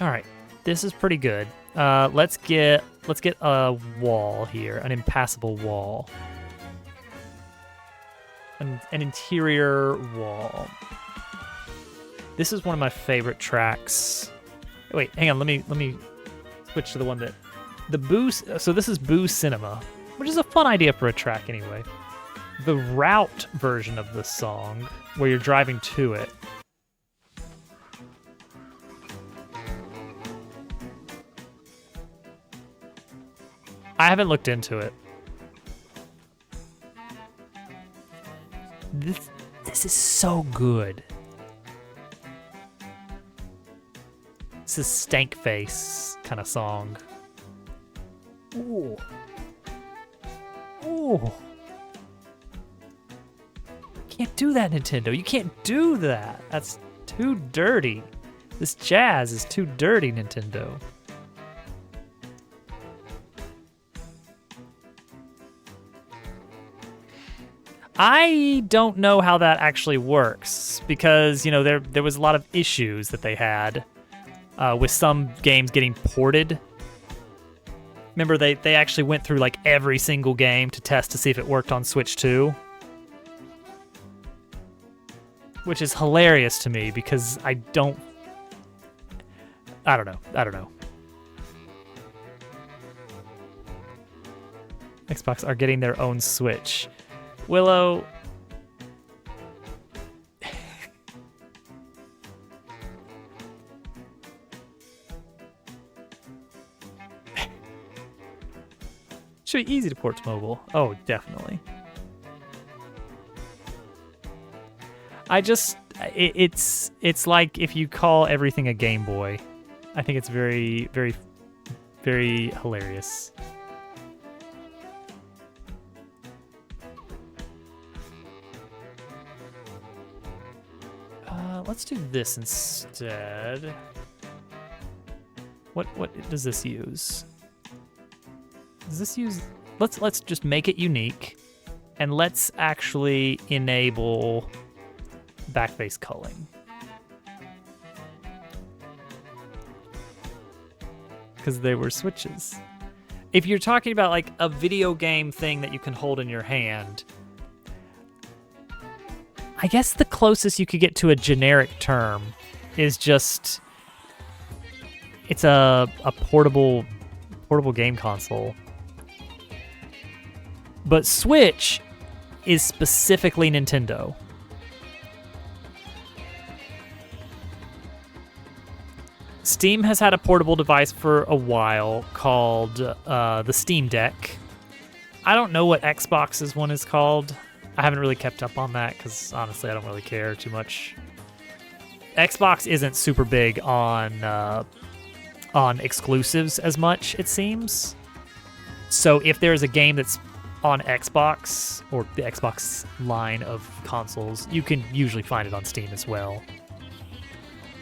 All right, this is pretty good. Let's get a wall here, an impassable wall, an interior wall. This is one of my favorite tracks. Wait, hang on. Let me switch to the one that the Boo. So this is Boo Cinema, which is a fun idea for a track anyway. The Route version of this song, where you're driving to it. I haven't looked into it. This is so good. This is Stank Face kind of song. Ooh. Ooh. Can't do that, Nintendo. You can't do that. That's too dirty. This jazz is too dirty, Nintendo. I don't know how that actually works because, you know, there was a lot of issues that they had with some games getting ported. Remember, they actually went through like every single game to test to see if it worked on Switch 2. Which is hilarious to me because I don't know. Xbox are getting their own Switch. Willow. Should be easy to port to mobile. Oh, definitely. It's like if you call everything a Game Boy. I think it's very, very, very hilarious. Let's do this instead. What does this use? Does this use? Let's just make it unique, and let's actually enable backface culling. Because they were switches. If you're talking about like a video game thing that you can hold in your hand, I guess the closest you could get to a generic term is just it's a portable game console. But Switch is specifically Nintendo. Steam has had a portable device for a while called the Steam Deck. I don't know what Xbox's one is called. I haven't really kept up on that because honestly, I don't really care too much. Xbox isn't super big on exclusives as much, it seems. So if there's a game that's on Xbox or the Xbox line of consoles, you can usually find it on Steam as well.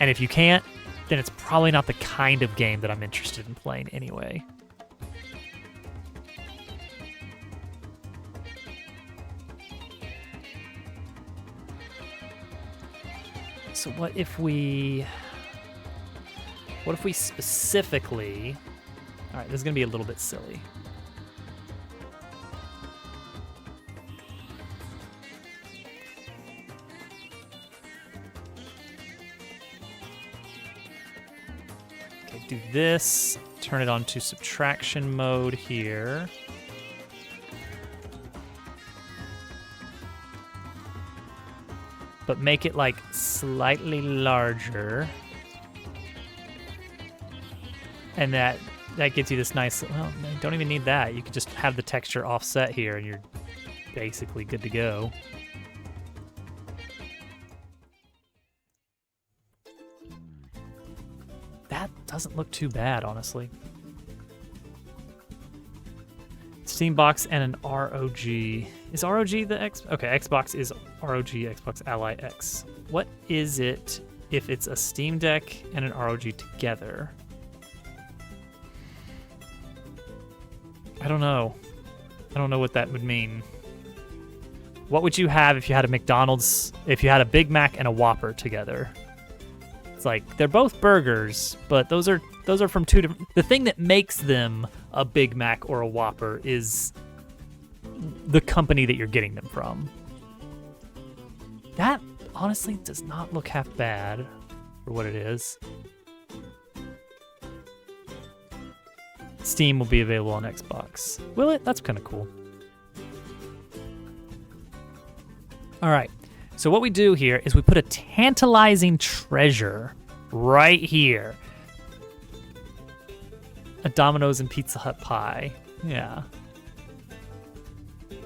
And if you can't, then it's probably not the kind of game that I'm interested in playing anyway. So what if we specifically... All right, this is going to be a little bit silly. Okay, do this. Turn it on to subtraction mode here. But make it like slightly larger. And that that gets you this nice. Well, you don't even need that. You could just have the texture offset here, and you're basically good to go. That doesn't look too bad, honestly. Steam Box and an ROG. Is ROG the X? Okay, Xbox is ROG, Xbox Ally X. What is it if it's a Steam Deck and an ROG together? I don't know. I don't know what that would mean. What would you have if you had a McDonald's, if you had a Big Mac and a Whopper together? It's like, they're both burgers, but those are from two different... The thing that makes them a Big Mac or a Whopper is the company that you're getting them from. That, honestly, does not look half bad for what it is. Steam will be available on Xbox. Will it? That's kind of cool. All right. So what we do here is we put a tantalizing treasure right here. A Domino's and Pizza Hut pie. Yeah.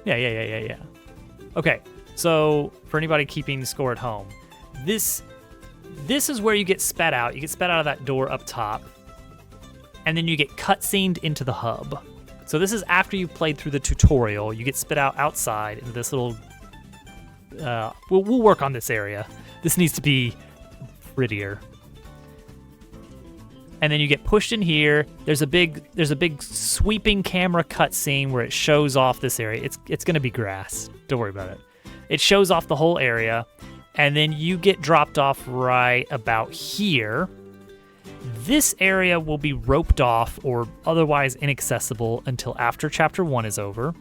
Yeah. Okay. So for anybody keeping score at home, this is where you get spat out. You get spat out of that door up top. And then you get cutscened into the hub. So this is after you've played through the tutorial. You get spit out outside into this little... we'll work on this area. This needs to be prettier. And then you get pushed in here. There's a big sweeping camera cutscene where it shows off this area. It's gonna be grass. Don't worry about it. It shows off the whole area, and then you get dropped off right about here. This area will be roped off or otherwise inaccessible until after Chapter 1 is over,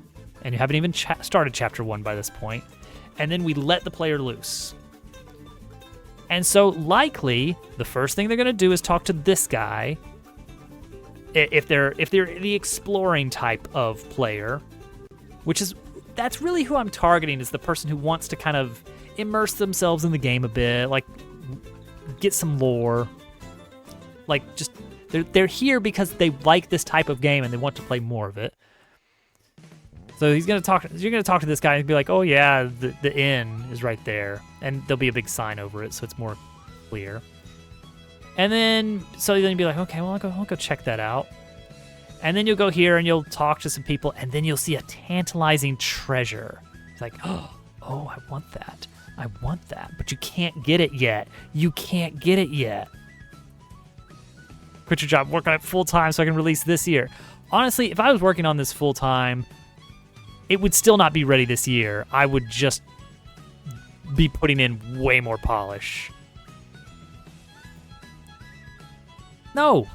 and you haven't even started Chapter 1 by this point. And then we let the player loose. And so likely, the first thing they're going to do is talk to this guy. If they're the exploring type of player, that's really who I'm targeting, is the person who wants to kind of immerse themselves in the game a bit, like get some lore. Like, just they're here because they like this type of game and they want to play more of it. So you're gonna talk to this guy and be like, oh yeah, the inn is right there, and there'll be a big sign over it, so it's more clear. And then you'll be like, okay, well I'll go check that out. And then you'll go here and you'll talk to some people, and then you'll see a tantalizing treasure. It's like, oh, I want that, but you can't get it yet. Quit your job, work on it full time so I can release this year. Honestly, if I was working on this full time, it would still not be ready this year. I would just be putting in way more polish. No.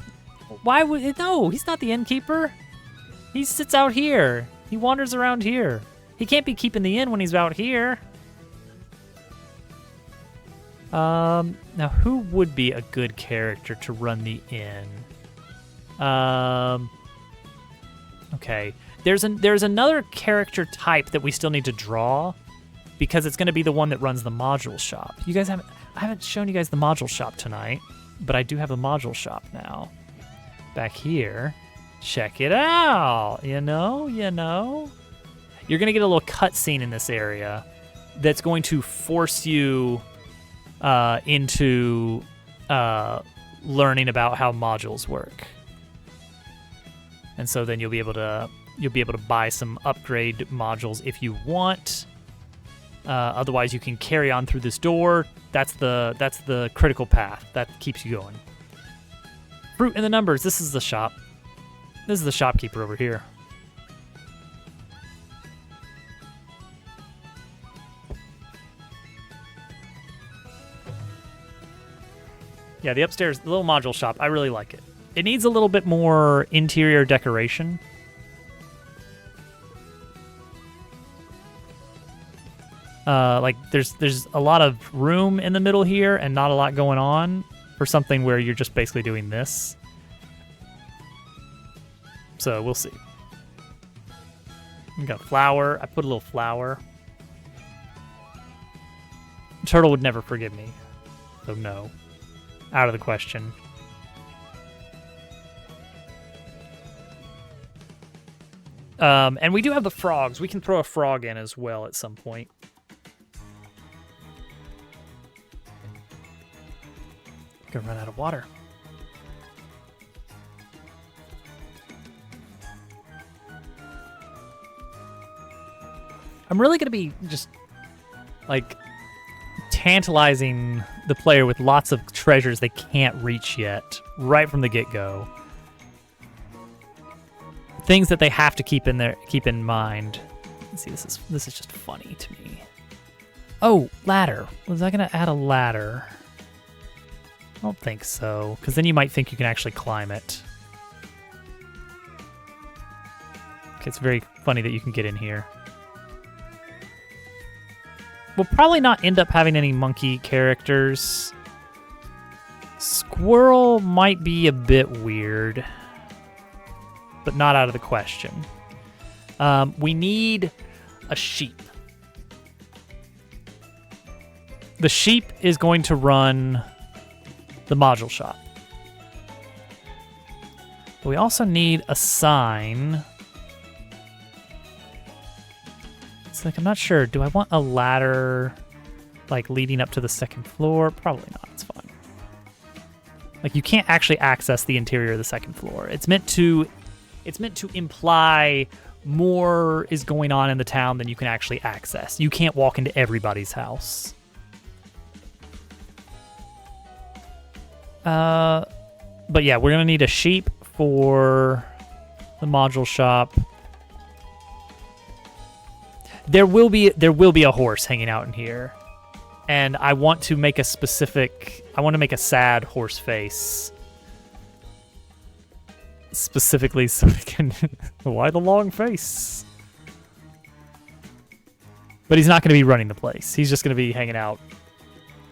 Why would it? No, he's not the innkeeper. He sits out here. He wanders around here. He can't be keeping the inn when he's out here. Now who would be a good character to run the inn? Okay. There's another character type that we still need to draw, because it's going to be the one that runs the module shop. I haven't shown you guys the module shop tonight, but I do have a module shop now. Back here. Check it out. You know. You're going to get a little cutscene in this area that's going to force you into learning about how modules work. And so then you'll be able to buy some upgrade modules if you want. Otherwise, you can carry on through this door. That's the critical path that keeps you going. Fruit and the numbers. This is the shop. This is the shopkeeper over here. Yeah, the upstairs, the little module shop, I really like it. It needs a little bit more interior decoration. Like there's a lot of room in the middle here and not a lot going on for something where you're just basically doing this. So we'll see. We got a flower. I put a little flower. Turtle would never forgive me. So no. Out of the question. And we do have the frogs. We can throw a frog in as well at some point. Gonna run out of water. I'm really gonna be just like tantalizing the player with lots of treasures they can't reach yet, right from the get-go. Things that they have to keep in mind. Let's see, this is just funny to me. Oh, ladder. Was I gonna add a ladder? I don't think so, because then you might think you can actually climb it. Okay, it's very funny that you can get in here. We'll probably not end up having any monkey characters. Squirrel might be a bit weird, but not out of the question. We need a sheep. The sheep is going to run the module shop. But we also need a sign. It's like, I'm not sure. Do I want a ladder, like, leading up to the second floor? Probably not. It's fine. Like, you can't actually access the interior of the second floor. It's meant to imply more is going on in the town than you can actually access. You can't walk into everybody's house. But yeah, we're gonna need a sheep for the module shop. There will be a horse hanging out in here, and I want to make a sad horse face, specifically so we can. Why the long face? But he's not going to be running the place. He's just going to be hanging out,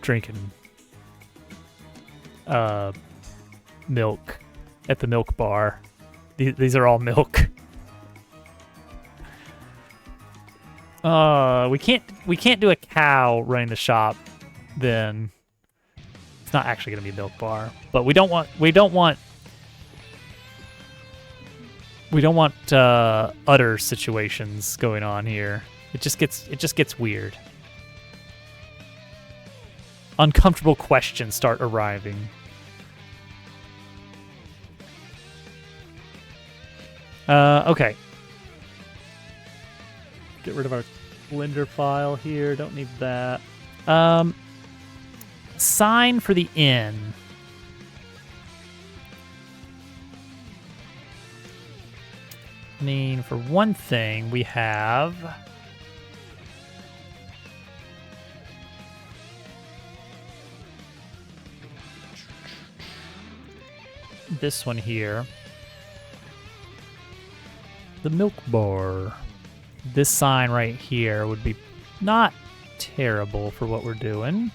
drinking milk at the milk bar. These are all milk. We can't do a cow running the shop. Then it's not actually going to be a milk bar. But we don't want udder situations going on here. It just gets weird. Uncomfortable questions start arriving. Okay. Get rid of our Blender file here. Don't need that. Sign for the inn. I mean, for one thing, we have this one here. The milk bar. This sign right here would be not terrible for what we're doing.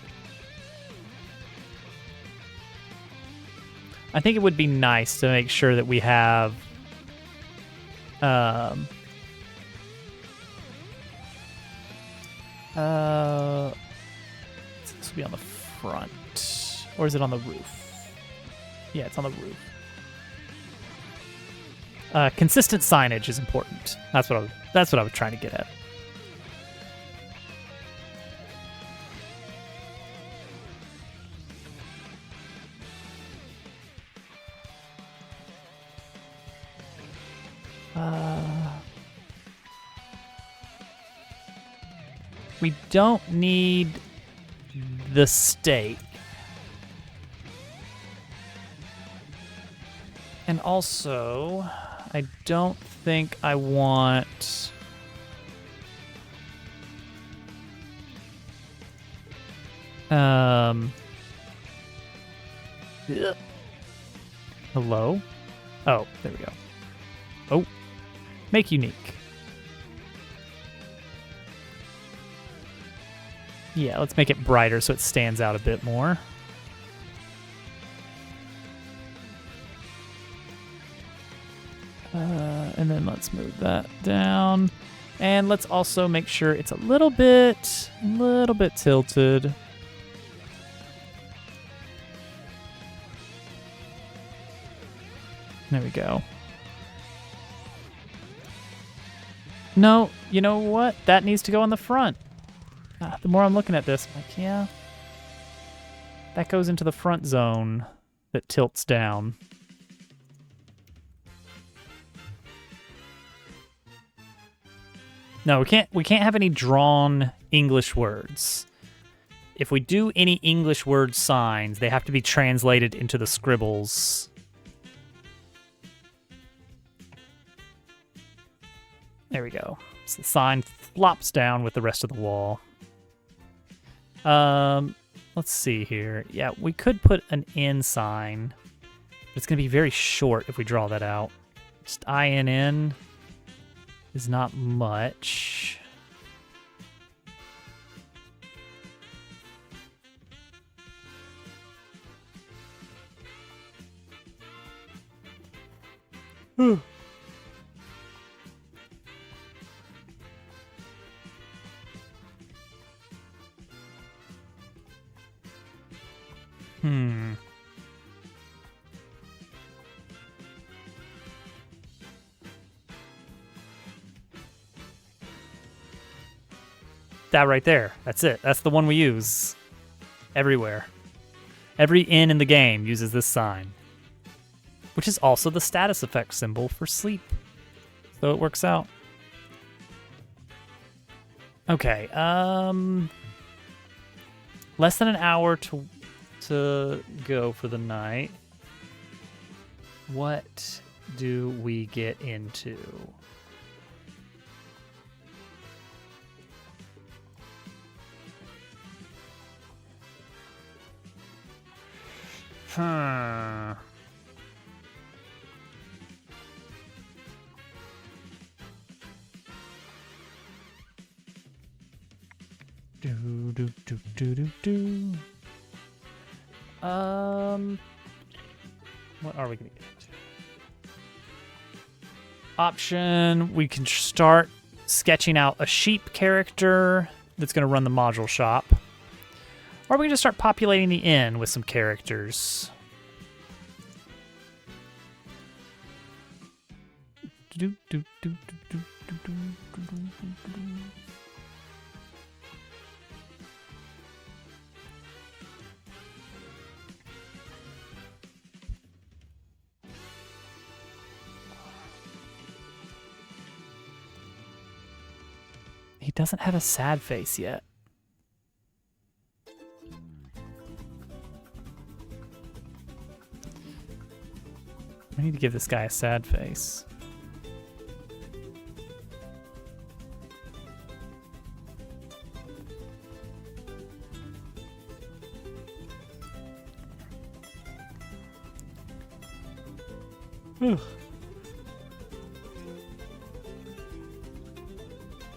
I think it would be nice to make sure that we have this will be on the front, or is it on the roof? Yeah, it's on the roof. Consistent signage is important. That's what I was trying to get at. We don't need the stake. And also, I don't think I want... Hello? Oh, there we go. Oh, make unique. Yeah, let's make it brighter so it stands out a bit more. And then let's move that down. And let's also make sure it's a little bit tilted. There we go. No, you know what? That needs to go on the front. The more I'm looking at this, I'm like, yeah. That goes into the front zone that tilts down. No, we can't have any drawn English words. If we do any English word signs, they have to be translated into the scribbles. There we go. So the sign flops down with the rest of the wall. Let's see here. Yeah, we could put an N sign. But it's going to be very short if we draw that out. Just INN is not much. That right there. That's it. That's the one we use everywhere. Every N in the game uses this sign, which is also the status effect symbol for sleep. So it works out. Okay, less than an hour to go for the night. What do we get into? What are we gonna get into? Option, we can start sketching out a sheep character that's gonna run the module shop. Or we can just start populating the inn with some characters. He doesn't have a sad face yet. I need to give this guy a sad face.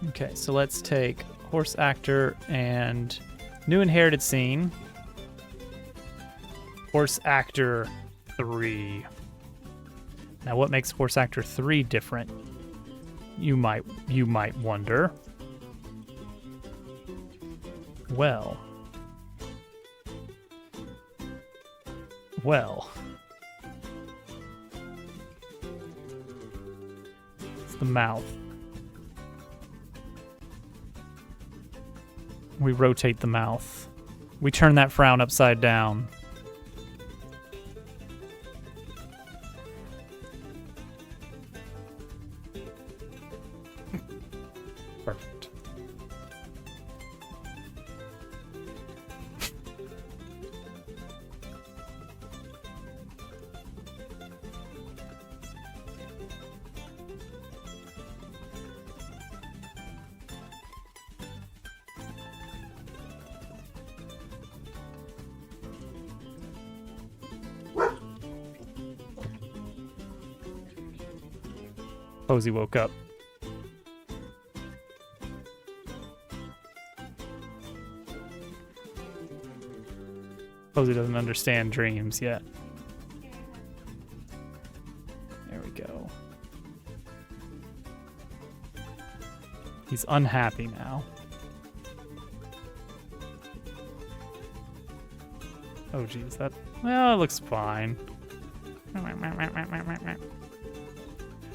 Okay, so let's take horse actor and new inherited scene. Horse actor 3. Now, what makes horse actor 3 different? You might wonder. Well. It's the mouth. We rotate the mouth. We turn that frown upside down. Perfect. Posey woke up. Posey doesn't understand dreams yet. There we go. He's unhappy now. Oh geez, well, it looks fine.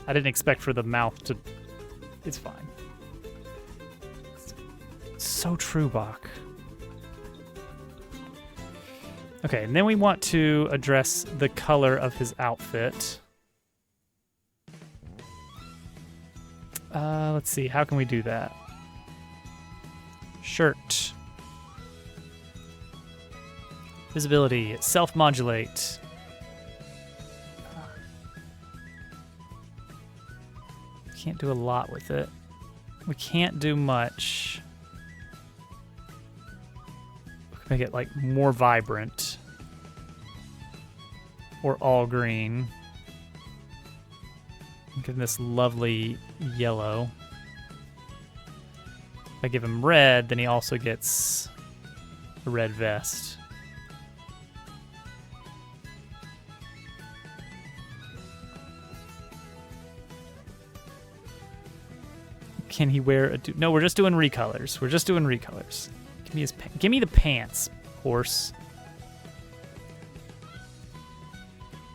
I didn't expect for the mouth to... It's fine. so true, Bach. Okay, and then we want to address the color of his outfit. Let's see, how can we do that? Shirt. Visibility, self-modulate. Can't do a lot with it. We can't do much. We can make it like more vibrant. Or all green. Give him this lovely yellow. If I give him red, then he also gets a red vest. Can he wear a... No, we're just doing recolors. We're just doing recolors. Give me the pants, horse.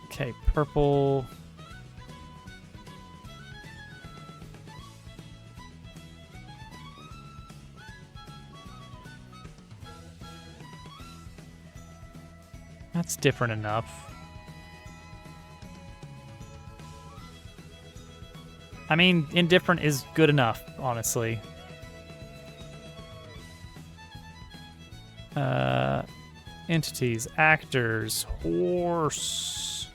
Okay, purple. That's different enough. I mean, indifferent is good enough, honestly. Entities, actors, horse.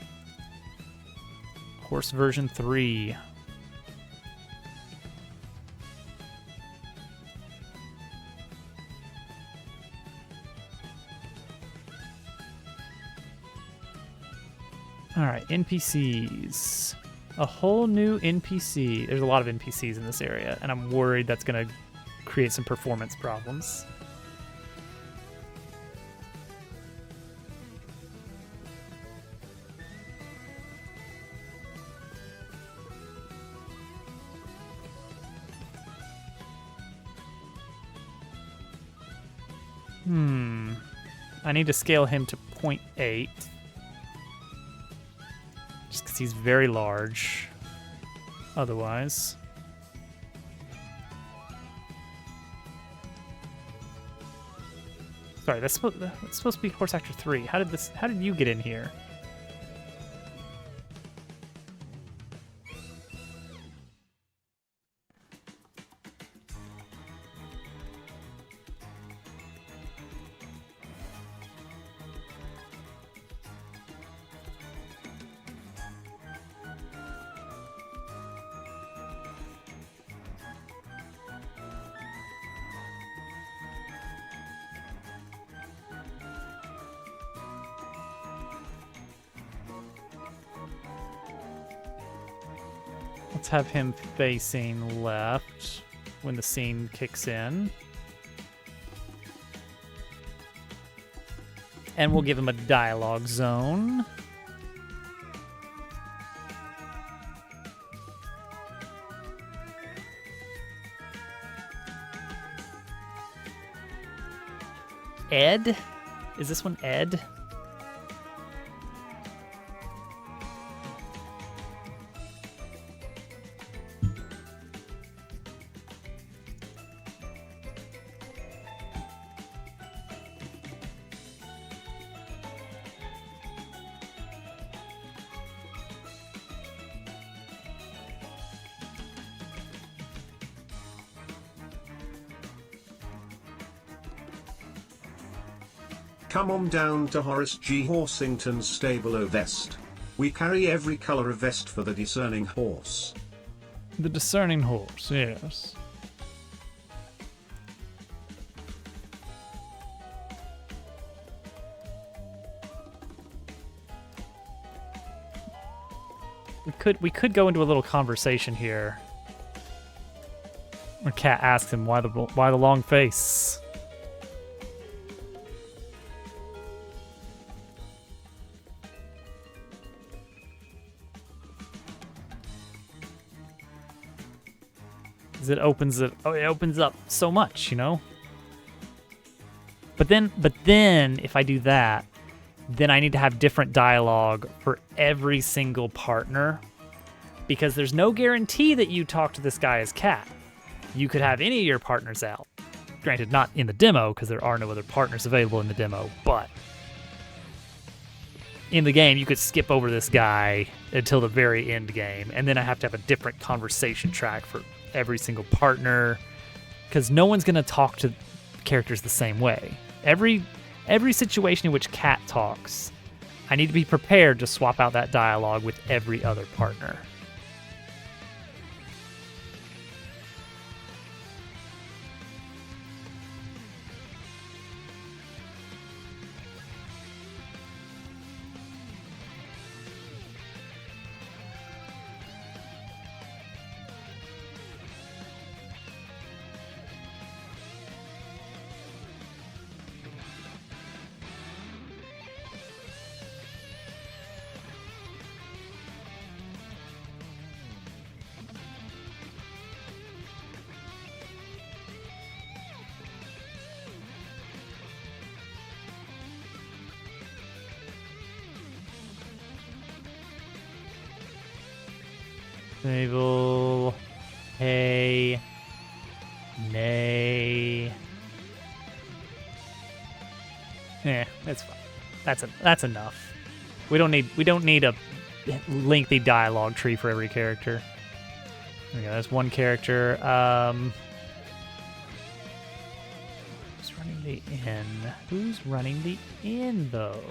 Horse version 3. All right, NPCs. A whole new NPC. There's a lot of NPCs in this area, and I'm worried that's going to create some performance problems. I need to scale him to 0.8. Just because he's very large. Otherwise. Sorry, that's supposed to be Horse Actor 3. How did you get in here? Let's have him facing left when the scene kicks in. And we'll give him a dialogue zone. Ed? Is this one Ed? Come on down to Horace G. Horsington's stable o' vest. We carry every color of vest for the discerning horse. The discerning horse, yes. We could go into a little conversation here. Where Cat asks him why the long face. It opens up so much, you know? But then if I do that, then I need to have different dialogue for every single partner, because there's no guarantee that you talk to this guy as Cat. You could have any of your partners out. Granted, not in the demo, because there are no other partners available in the demo, but in the game, you could skip over this guy until the very end game, and then I have to have a different conversation track for every single partner, because no one's going to talk to characters the same way. Every situation in which Cat talks, I need to be prepared to swap out that dialogue with every other partner. Enable, hey, nay. That's fine. That's enough. We don't need a lengthy dialogue tree for every character. There we go. That's one character. Who's running the inn? Who's running the inn though?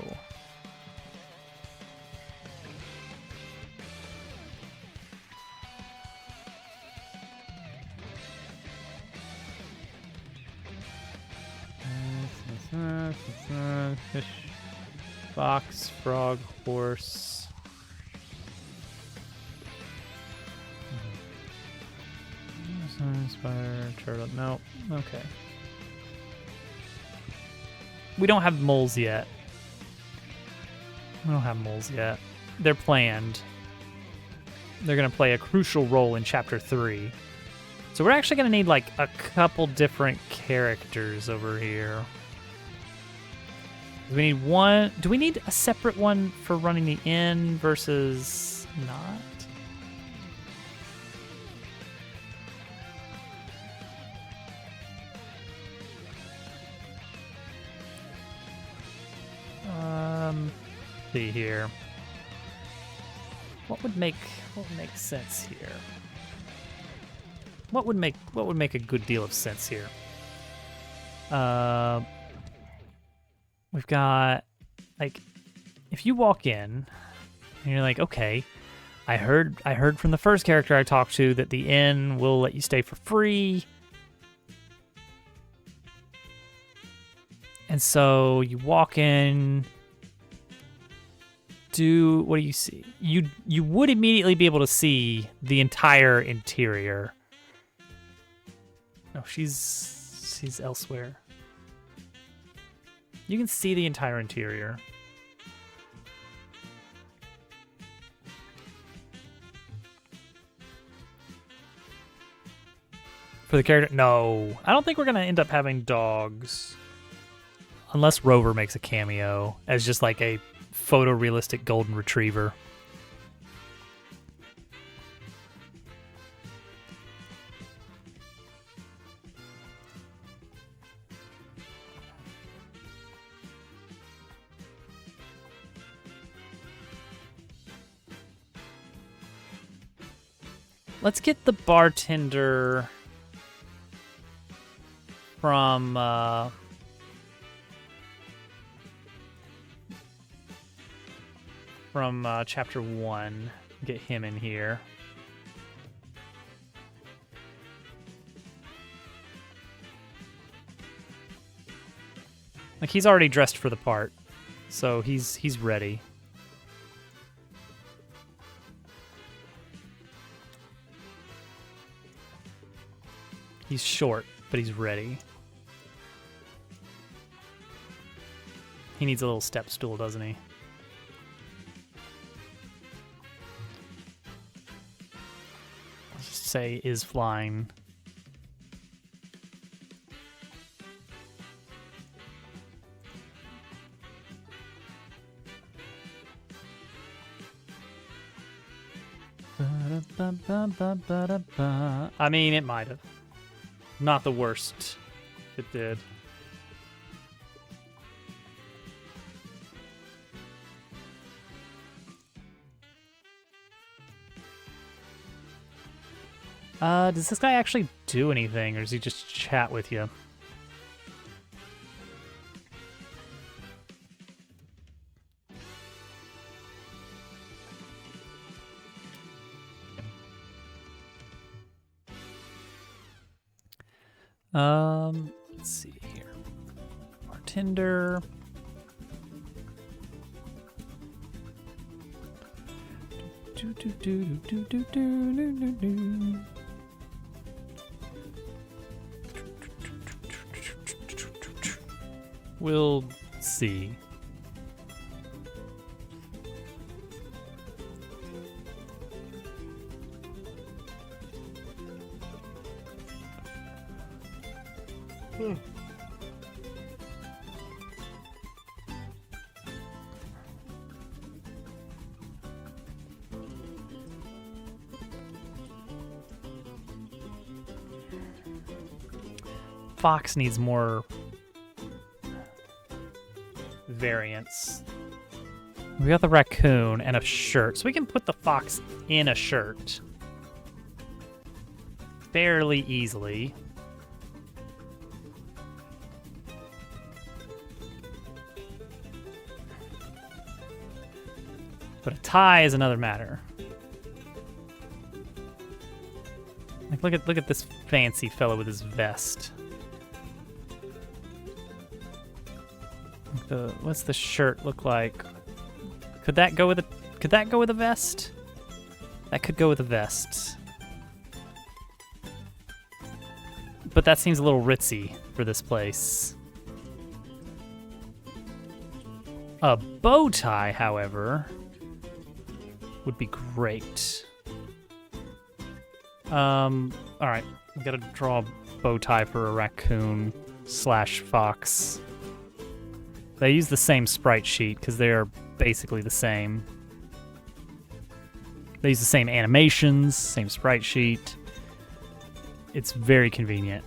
Fish, fox, frog, horse. Spider, turtle. No. Okay. We don't have moles yet. They're planned. They're going to play a crucial role in Chapter 3. So we're actually going to need like a couple different characters over here. We need one. Do we need a separate one for running the inn versus not? See here. What would make sense here? What would make a good deal of sense here? We've got, like, if you walk in and you're like, okay, I heard from the first character I talked to that the inn will let you stay for free. And so you walk in, what do you see? You would immediately be able to see the entire interior. No, she's elsewhere. You can see the entire interior. For the character? No. I don't think we're going to end up having dogs. Unless Rover makes a cameo as just like a photorealistic golden retriever. Let's get the bartender from chapter 1. Get him in here. Like, he's already dressed for the part, so he's ready. He's short, but he's ready. He needs a little step stool, doesn't he? Let's just say is flying. I mean, it might have. Not the worst it did. Does this guy actually do anything, or does he just chat with you? Let's see here. Bartender. We'll see. Fox needs more variants. We got the raccoon and a shirt, so we can put the fox in a shirt fairly easily. But a tie is another matter. Like, look at this fancy fellow with his vest. What's the shirt look like? Could that go with a vest? That could go with a vest. But that seems a little ritzy for this place. A bow tie, however, would be great. All right, we gotta draw a bow tie for a raccoon / fox. They use the same sprite sheet because they are basically the same. They use the same animations, same sprite sheet. It's very convenient.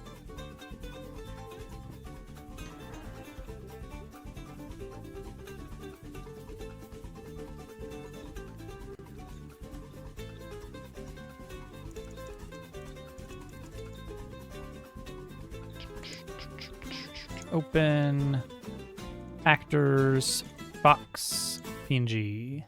Open actors, Fox, PNG.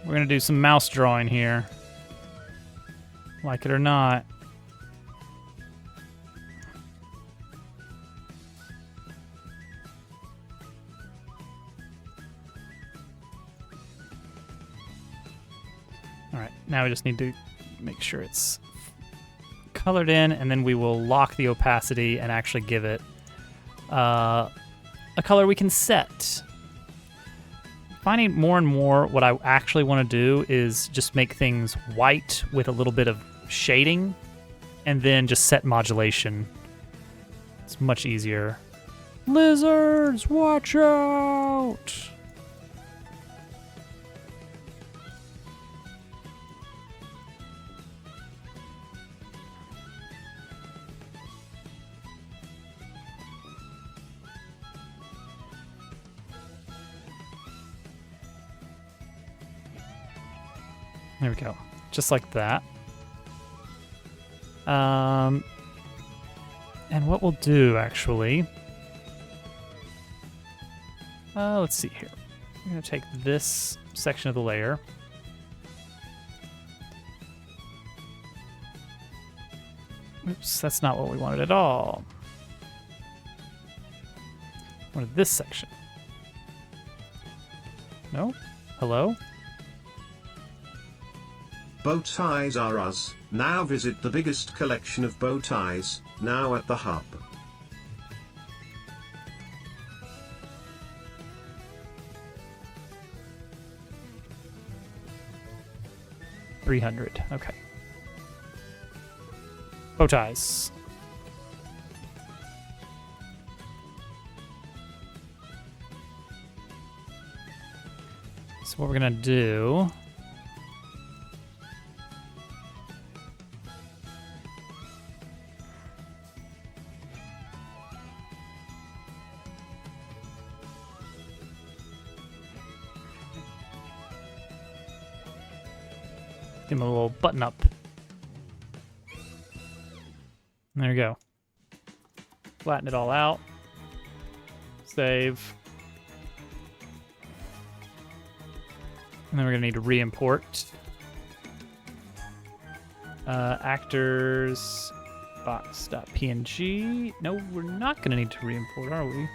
We're gonna do some mouse drawing here. Like it or not. Now we just need to make sure it's colored in, and then we will lock the opacity and actually give it a color we can set. Finding more and more what I actually want to do is just make things white with a little bit of shading, and then just set modulation. It's much easier. Lizards, watch out! There we go. Just like that. And what we'll do, actually... let's see here. I'm going to take this section of the layer. Oops, that's not what we wanted at all. We wanted this section. No? Hello? Bow ties are us. Now visit the biggest collection of bow ties, now at the hub. $300. Okay. Bow ties. So what we're gonna do... Give him a little button up. There you go. Flatten it all out. Save. And then we're gonna need to re-import. Actors box.png. No, we're not gonna need to re-import, are we?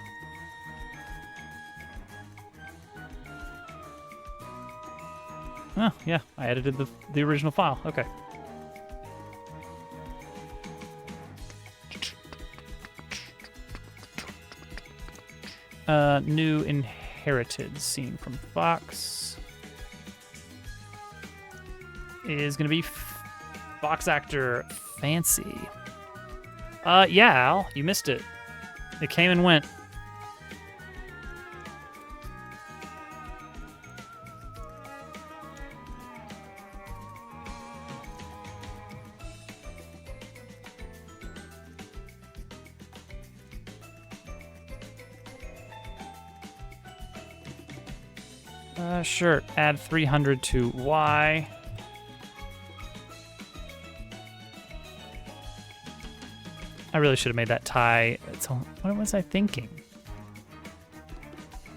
Oh, yeah, I edited the original file. Okay. New inherited scene from Fox is gonna be Fox actor Fancy. Yeah, Al, you missed it. It came and went. Sure, add 300 to Y. I really should have made that tie. What was I thinking?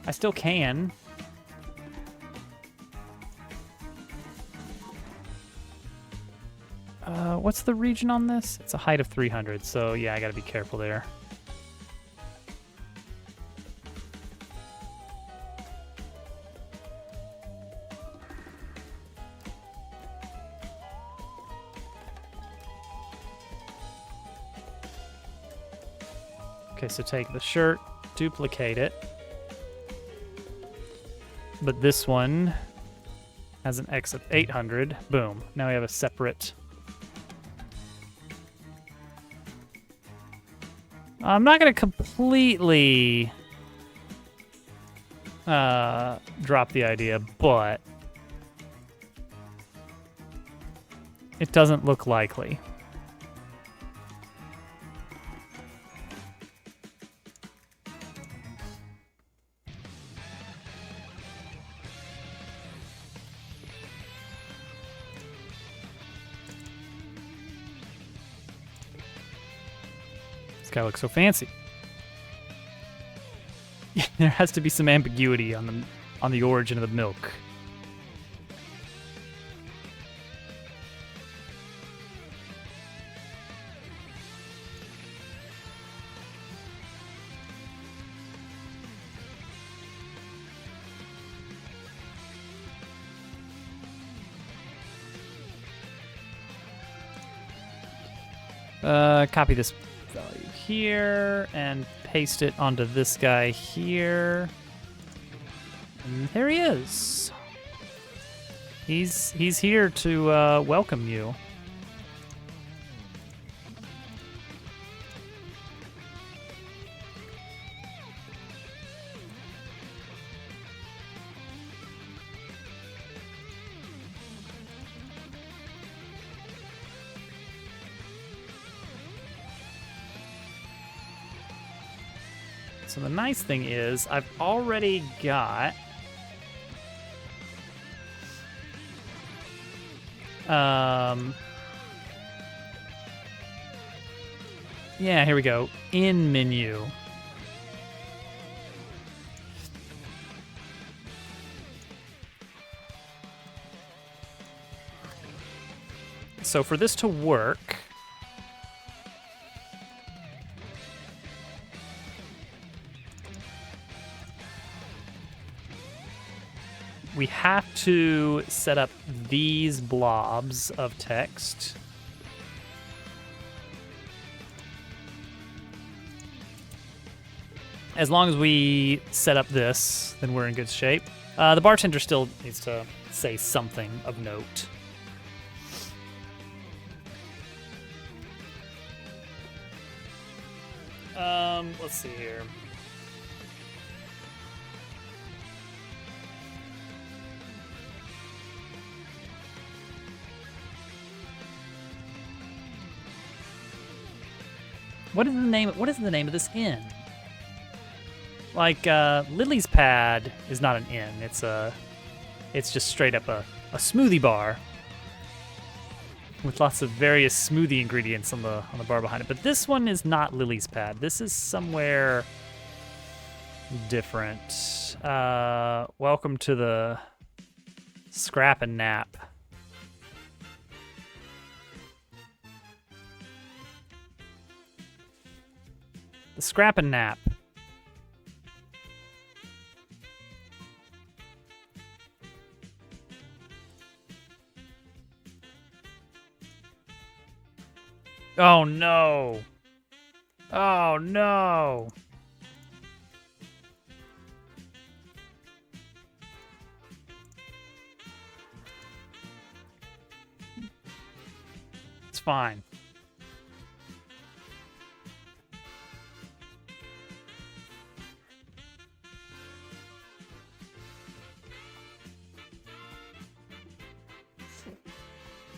I still can. What's the region on this? It's a height of 300, so yeah, I gotta be careful there. Okay, so take the shirt, duplicate it. But this one has an X of 800. Boom. Now we have a separate... I'm not going to completely drop the idea, but it doesn't look likely. This guy looks so fancy. There has to be some ambiguity on the origin of the milk. Copy this value here and paste it onto this guy here. And there he is. He's here to welcome you. So the nice thing is I've already got yeah, here we go. In menu. So for this to work, we have to set up these blobs of text. As long as we set up this, then we're in good shape. The bartender still needs to say something of note. Let's see here. What is the name of this inn? Like, Lily's Pad is not an inn. It's just straight up a smoothie bar with lots of various smoothie ingredients on the bar behind it. But this one is not Lily's Pad. This is somewhere different. Welcome to the Scrap and Nap. The Scrap and Nap. Oh no. Oh no. It's fine.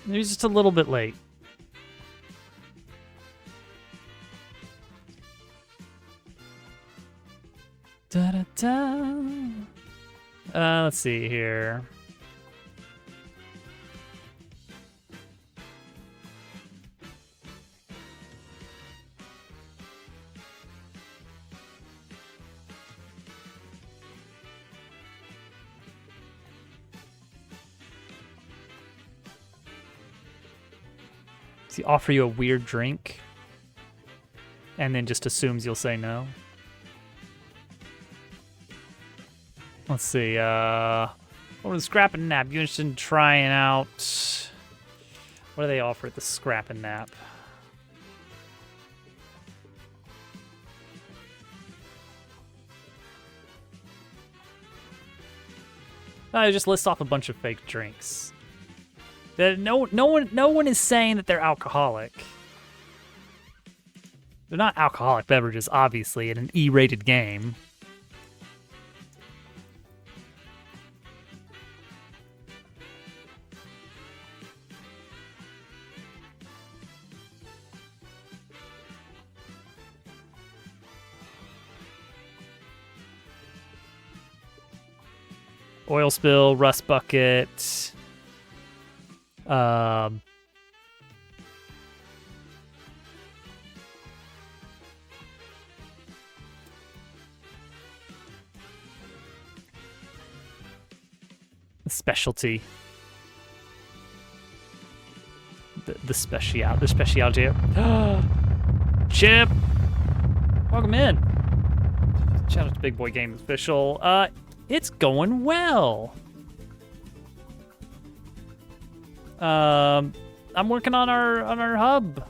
He's just a little bit late. Da-da-da. Let's see here. Does he offer you a weird drink and then just assumes you'll say no? Let's see, what was Scrap and Nap? You interested in trying out, what do they offer at the Scrap and Nap? I just list off a bunch of fake drinks. No one is saying that they're alcoholic. They're not alcoholic beverages, obviously, in an E-rated game. Oil spill, rust bucket. Specialty. The specialty. Chip! Welcome in. Shout out to Big Boy Games Official. It's going well. I'm working on our hub,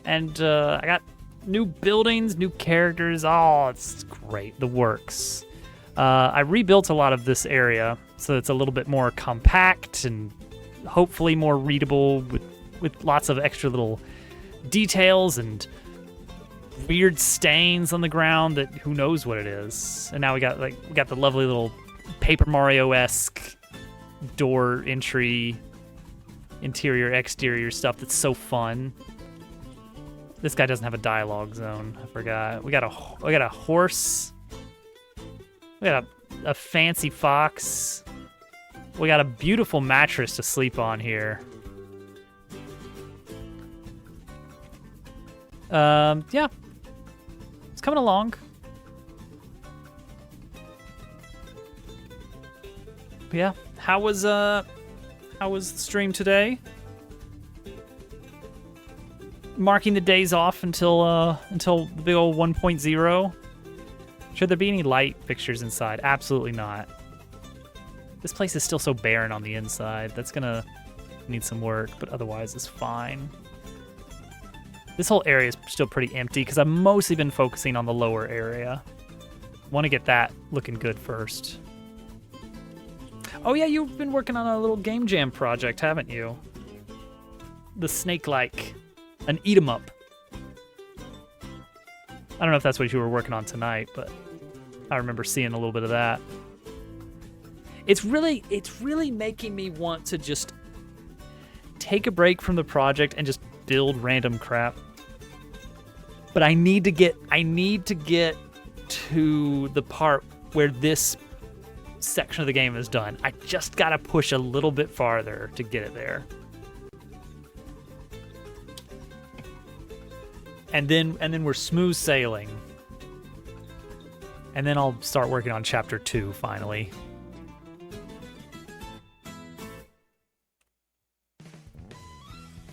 and I got new buildings, new characters. Oh, it's great. The works. I rebuilt a lot of this area, so it's a little bit more compact and hopefully more readable with lots of extra little details and weird stains on the ground that who knows what it is. And now we got the lovely little Paper Mario-esque door entry, interior, exterior stuff that's so fun. This guy doesn't have a dialogue zone. I forgot. We got a horse. We got a fancy fox. We got a beautiful mattress to sleep on here. Yeah. It's coming along. But yeah, how was the stream today? Marking the days off until the big old 1.0. Should there be any light fixtures inside? Absolutely not. This place is still so barren on the inside. That's gonna need some work, but otherwise it's fine. This whole area is still pretty empty because I've mostly been focusing on the lower area. Want to get that looking good first. Oh yeah, you've been working on a little game jam project, haven't you? The Snake-like, an eat-em-up. I don't know if that's what you were working on tonight, but I remember seeing a little bit of that. It's really making me want to just take a break from the project and just build random crap. But I need to get to the part where this section of the game is done. I just gotta push a little bit farther to get it there. And then we're smooth sailing. And then I'll start working on chapter 2 finally.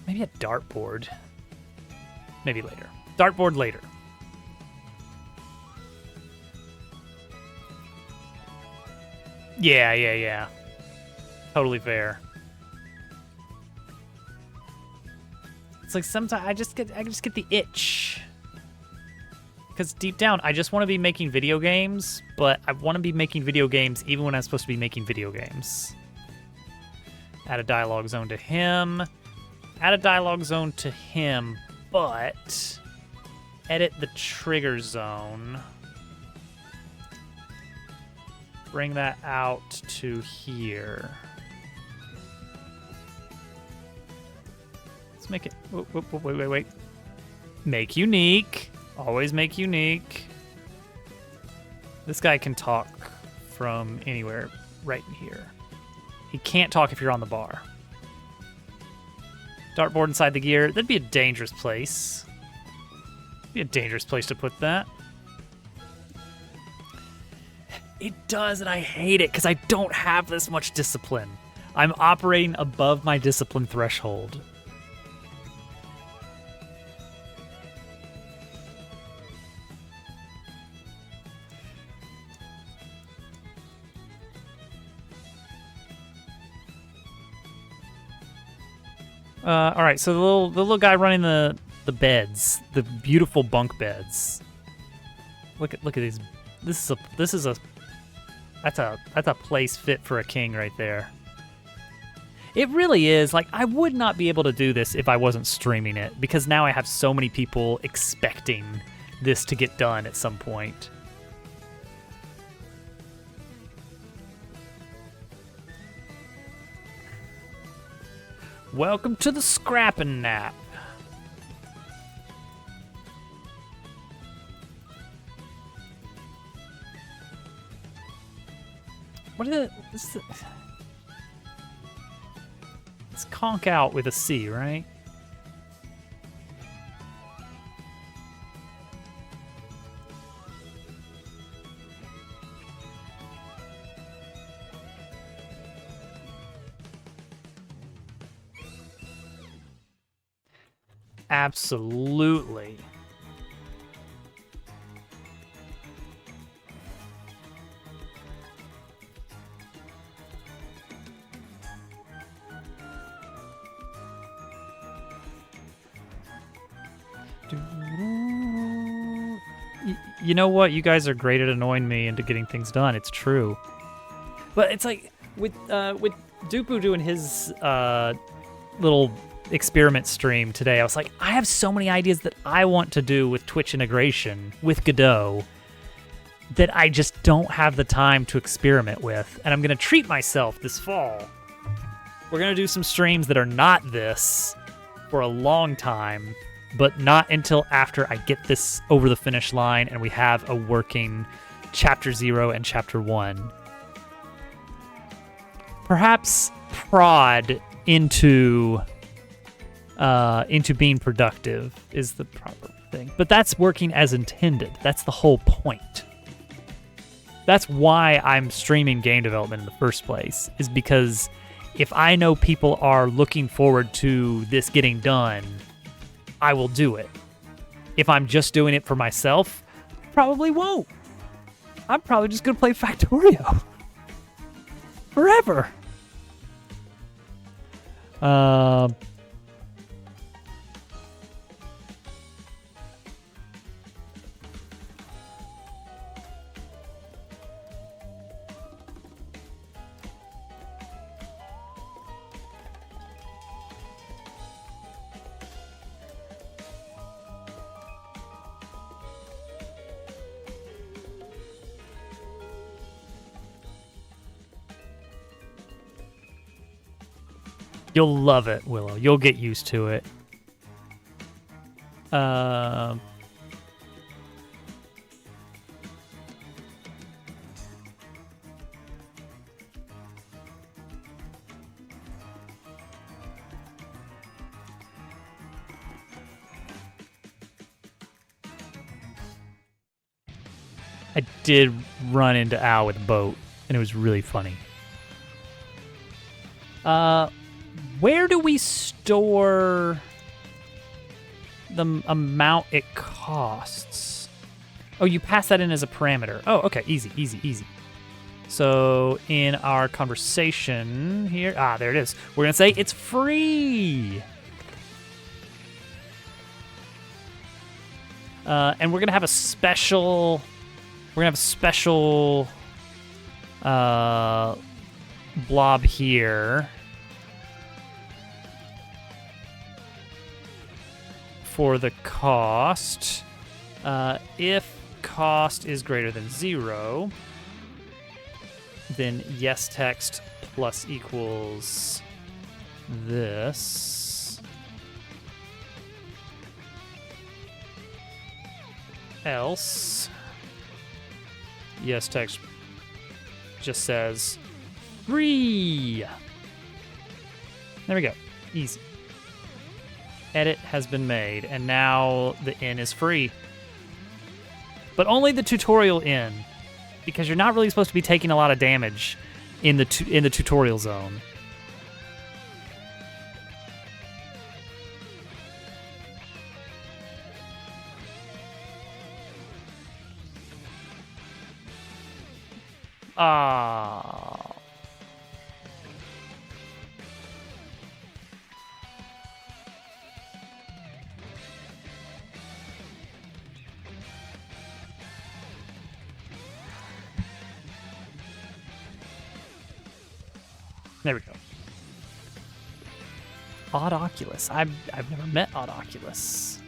Maybe a dartboard. Maybe later. Dartboard later. Yeah. Totally fair. It's like sometimes I just get the itch. Because deep down, I just want to be making video games, but I want to be making video games even when I'm supposed to be making video games. Add a dialogue zone to him. Add a dialogue zone to him, but edit the trigger zone. Bring that out to here. Let's make it. Wait. Make unique. Always make unique. This guy can talk from anywhere right in here. He can't talk if you're on the bar. Dartboard inside the gear. That'd be a dangerous place. Be a dangerous place to put that. It does, and I hate it because I don't have this much discipline. I'm operating above my discipline threshold. All right, so the little guy running the beds, the beautiful bunk beds. Look at these. That's a place fit for a king right there. It really is. Like, I would not be able to do this if I wasn't streaming it, because now I have so many people expecting this to get done at some point. Welcome to the scrapping nap. What is it? It's conk out with a C, right? Absolutely. You know what? You guys are great at annoying me into getting things done. It's true. But it's like with Dupu doing his little experiment stream today, I was like, I have so many ideas that I want to do with Twitch integration with Godot that I just don't have the time to experiment with. And I'm going to treat myself this fall. We're going to do some streams that are not this for a long time, but not until after I get this over the finish line and we have a working Chapter 0 and Chapter 1. Perhaps prod into being productive is the proper thing. But that's working as intended. That's the whole point. That's why I'm streaming game development in the first place, is because if I know people are looking forward to this getting done, I will do it. If I'm just doing it for myself, probably won't. I'm probably just going to play Factorio forever. You'll love it, Willow. You'll get used to it. I did run into Al with a boat, and it was really funny. Where do we store the amount it costs? Oh, you pass that in as a parameter. Oh, okay, easy, easy, easy. So in our conversation here, there it is. We're gonna say it's free. And we're gonna have a special. We're gonna have a special blob here for the cost. If cost is greater than 0, then yes text plus equals this. Else, yes text just says free. There we go. Easy. Edit has been made, and now the inn is free. But only the tutorial inn, because you're not really supposed to be taking a lot of damage in the tutorial zone. There we go. Odd Oculus. I've never met Odd Oculus.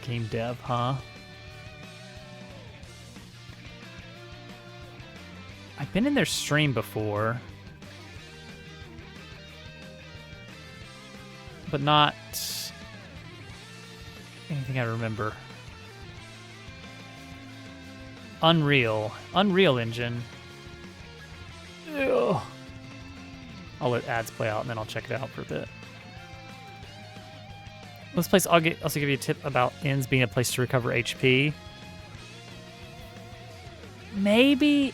Game dev, huh? I've been in their stream before, but not anything I remember. Unreal Engine. Ugh. I'll let ads play out and then I'll check it out for a bit. This place, I'll also give you a tip about inns being a place to recover HP. Maybe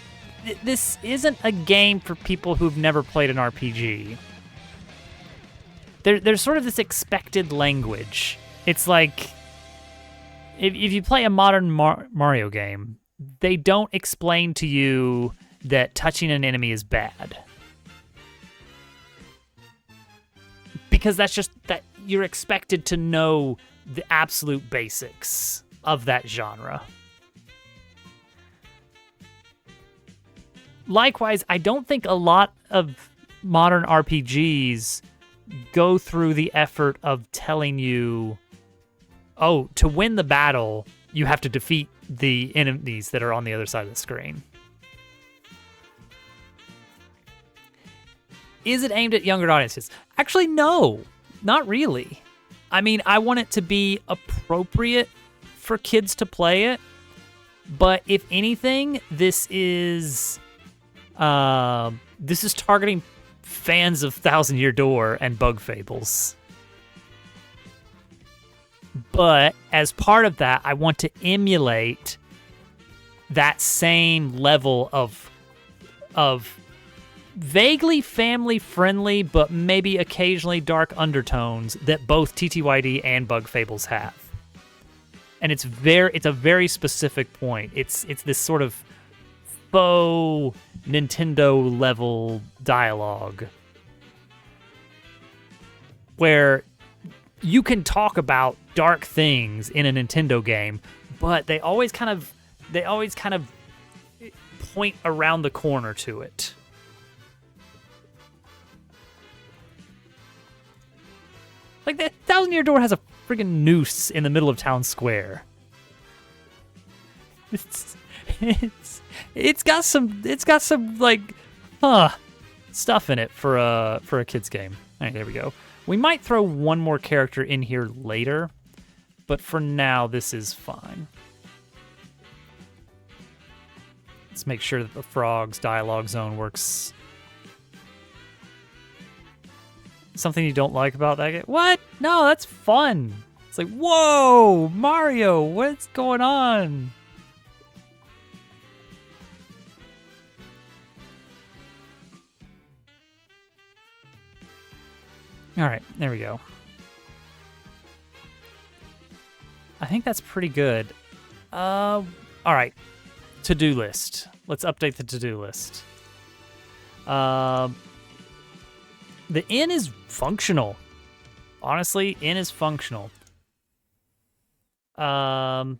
this isn't a game for people who've never played an RPG. There's sort of this expected language. It's like, if you play a modern Mario game, they don't explain to you that touching an enemy is bad. Because that's just that you're expected to know the absolute basics of that genre. Likewise, I don't think a lot of modern RPGs go through the effort of telling you, oh, to win the battle, you have to defeat the enemies that are on the other side of the screen. Is it aimed at younger audiences? Actually, no, not really. I mean, I want it to be appropriate for kids to play it, but if anything, this is targeting fans of Thousand Year Door and Bug Fables. But as part of that, I want to emulate that same level of vaguely family-friendly, but maybe occasionally dark undertones that both TTYD and Bug Fables have. And it's a very specific point. It's this sort of faux Nintendo level dialogue where you can talk about dark things in a Nintendo game, but they always kind of point around the corner to it. Like, that Thousand Year Door has a friggin' noose in the middle of town square. It's got some like stuff in it for a kid's game. All right, there we go. We might throw one more character in here later, but for now this is fine. Let's make sure that the frog's dialogue zone works. Something you don't like about that game? What? No, that's fun. It's like, whoa, Mario, what's going on? All right, there we go. I think that's pretty good. All right, to-do list. Let's update the to-do list. The inn is functional. Honestly, inn is functional. The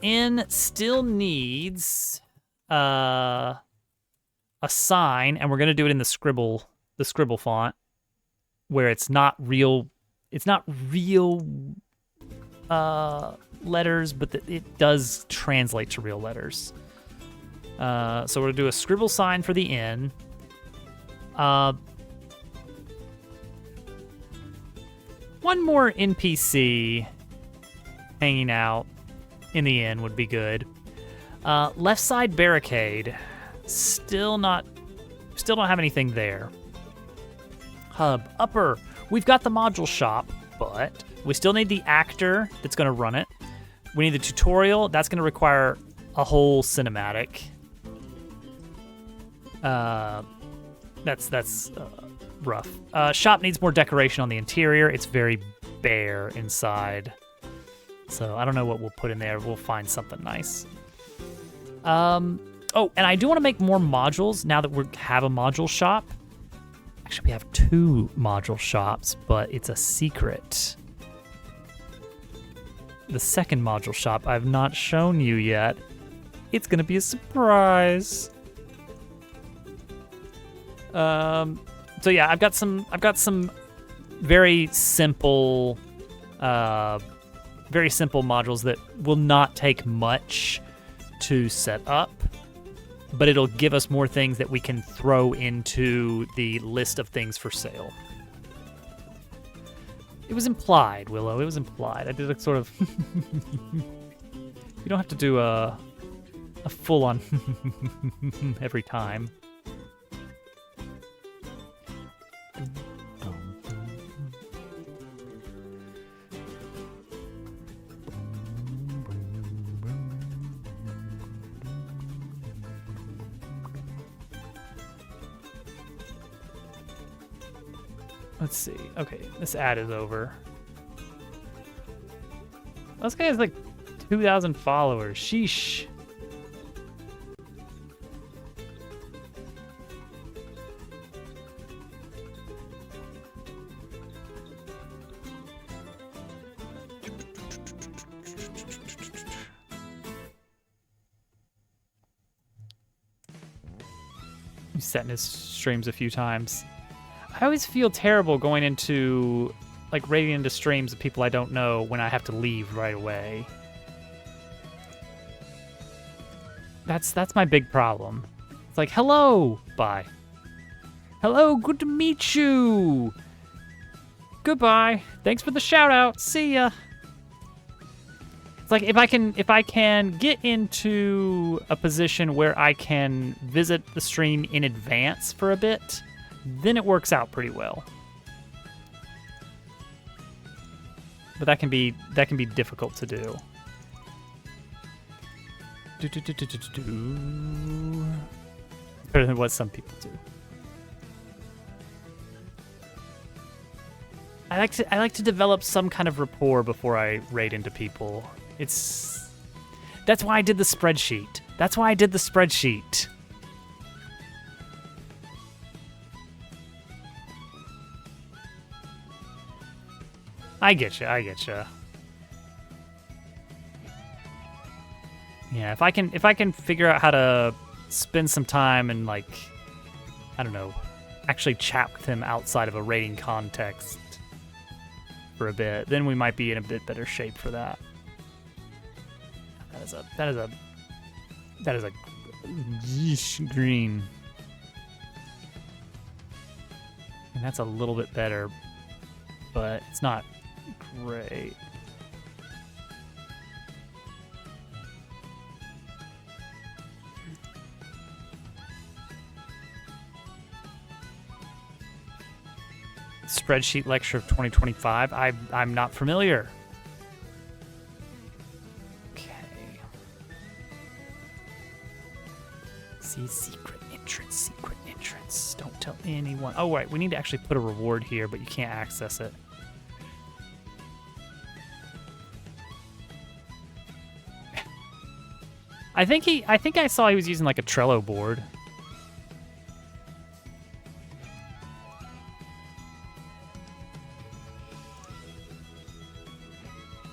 inn still needs a sign, and we're gonna do it in the scribble font, where it's not real. It's not real letters, but it does translate to real letters. So we're gonna do a scribble sign for the inn. One more NPC hanging out in the inn would be good. Left side barricade. Still don't have anything there. Hub upper. We've got the module shop, but we still need the actor that's going to run it. We need the tutorial. That's going to require a whole cinematic. That's rough. Shop needs more decoration on the interior. It's very bare inside. So I don't know what we'll put in there. We'll find something nice. Oh, and I do want to make more modules now that we have a module shop. Actually, we have 2 module shops, but it's a secret. The second module shop I've not shown you yet. It's gonna be a surprise. So yeah, I've got some very simple modules that will not take much to set up, but it'll give us more things that we can throw into the list of things for sale. It was implied, Willow. It was implied. I did a sort of. You don't have to do a full-on every time. Let's see. Okay, this ad is over. This guy has like 2,000 followers. Sheesh. He's set in his streams a few times. I always feel terrible going into, like, raiding into streams of people I don't know when I have to leave right away. That's my big problem. It's like, hello, bye. Hello, good to meet you. Goodbye. Thanks for the shout out. See ya. It's like if I can get into a position where I can visit the stream in advance for a bit, then it works out pretty well. But that can be difficult to do. Better than what some people do. I like to develop some kind of rapport before I raid into people. That's why I did the spreadsheet. I get you. Yeah, if I can figure out how to spend some time and, like, I don't know, actually chat with him outside of a raiding context for a bit, then we might be in a bit better shape for that. That is a yeesh green. And that's a little bit better, but it's not great. Spreadsheet lecture of 2025. I'm not familiar. Okay. See, secret entrance, secret entrance. Don't tell anyone. Oh, right, we need to actually put a reward here, but you can't access it. I think I saw he was using like a Trello board.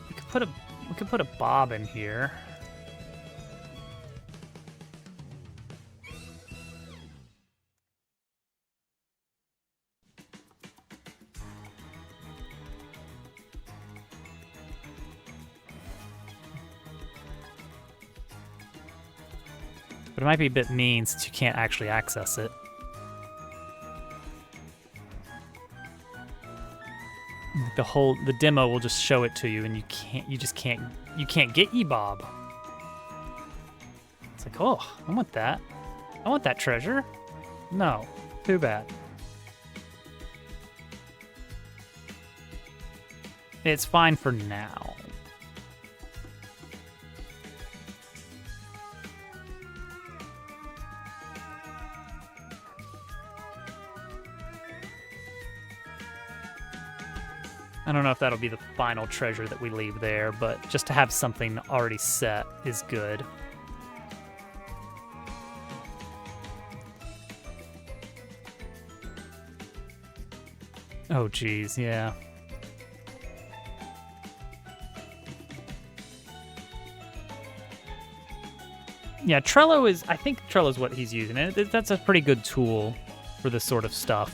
We could put a Bob in here. But it might be a bit mean since you can't actually access it. The demo will just show it to you, and you can't get Bob. It's like, oh, I want that. I want that treasure. No, too bad. It's fine for now. I don't know if that'll be the final treasure that we leave there, but just to have something already set is good. Oh, geez, yeah. Yeah, Trello is, I think Trello's what he's using. And that's a pretty good tool for this sort of stuff,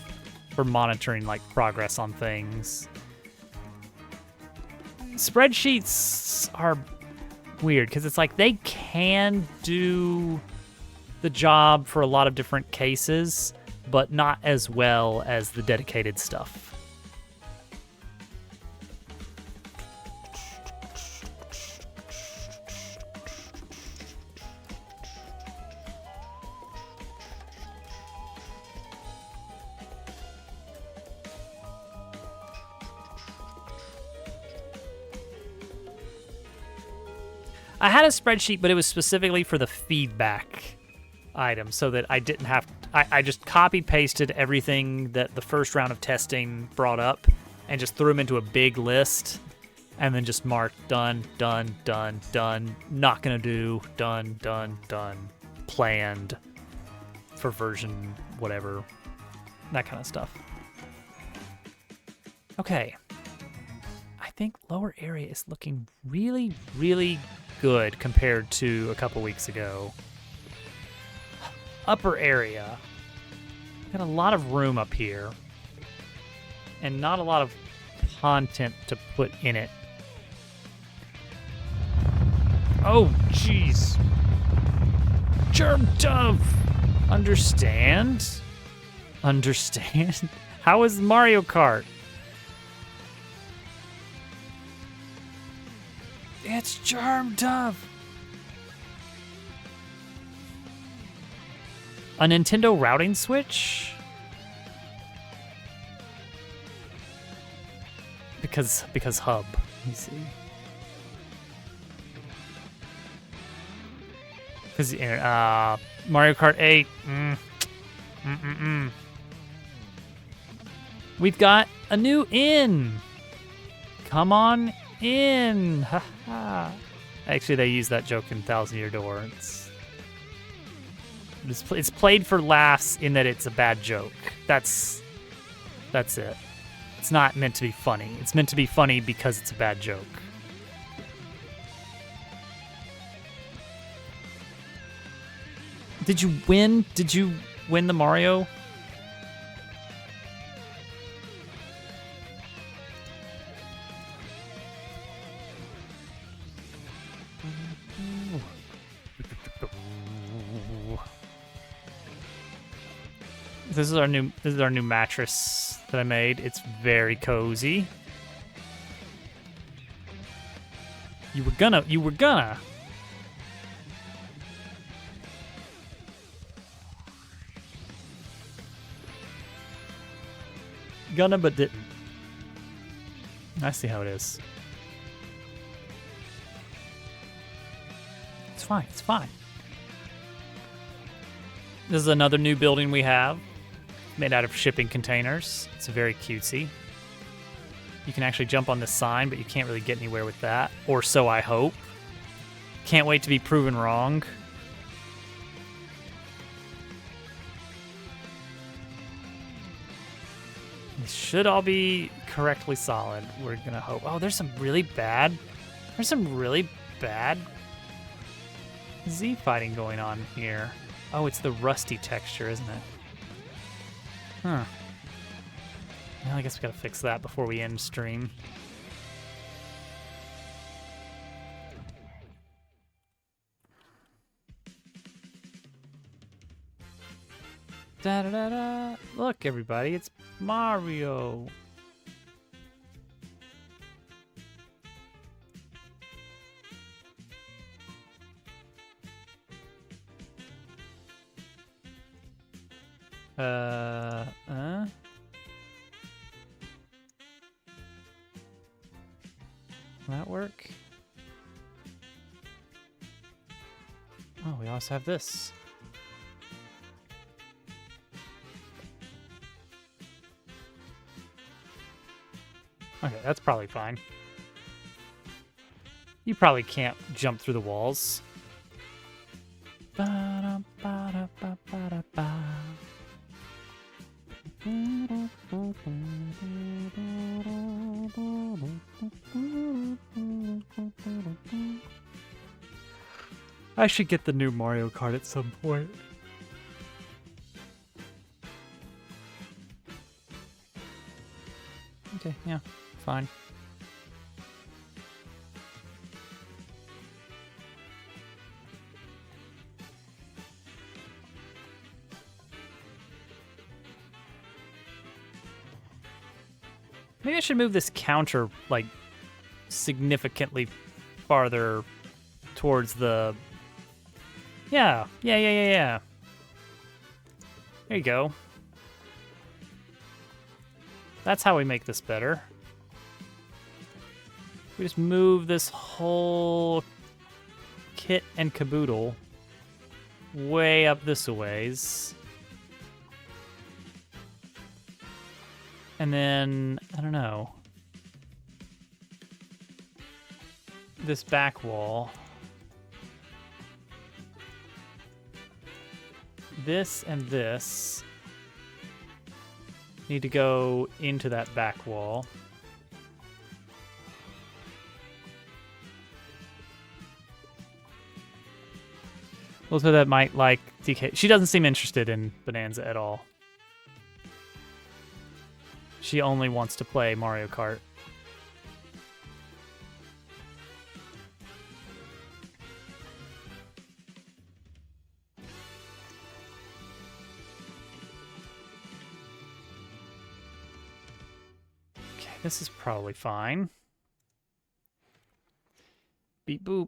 for monitoring, like, progress on things. Spreadsheets are weird because it's like they can do the job for a lot of different cases, but not as well as the dedicated stuff. I had a spreadsheet, but it was specifically for the feedback item so that I didn't have... I just copy-pasted everything that the first round of testing brought up and just threw them into a big list and then just marked done, done, done, done, not gonna do, done, done, done, planned for version whatever, that kind of stuff. Okay. I think lower area is looking really, really good compared to a couple weeks ago. Upper area. Got a lot of room up here. And not a lot of content to put in it. Oh, jeez. Germ Dove! Understand? Understand? How is Mario Kart? It's Germ Dove. A Nintendo routing switch? Because hub. Let me see. Because Mario Kart 8. We've got a new inn. Come on in. Haha. Actually, they use that joke in Thousand Year Door. It's played for laughs in that it's a bad joke. That's it. It's not meant to be funny. It's meant to be funny because it's a bad joke. Did you win? Did you win the Mario? This is our new mattress that I made. It's very cozy. You were gonna. Gonna, but didn't. I see how it is. It's fine. It's fine. This is another new building we have, made out of shipping containers. It's very cutesy. You can actually jump on this sign, but you can't really get anywhere with that. Or so I hope. Can't wait to be proven wrong. These should all be correctly solid. We're gonna hope. Oh, there's some really bad Z fighting going on here. Oh, it's the rusty texture, isn't it? Huh. Well, I guess we gotta fix that before we end stream. Da da da da! Look, everybody, it's Mario. Will that work? Oh, we also have this. Okay, that's probably fine. You probably can't jump through the walls. Ba-da-ba-da-ba-ba-da-ba. I should get the new Mario Kart at some point. Okay, yeah, fine. Maybe I should move this counter, like, significantly farther towards the... Yeah. There you go. That's how we make this better. We just move this whole kit and caboodle way up this a ways. And then, I don't know, this back wall. This and this need to go into that back wall. Also, that might like DK. She doesn't seem interested in Bonanza at all. She only wants to play Mario Kart. Okay, this is probably fine. Beep boop.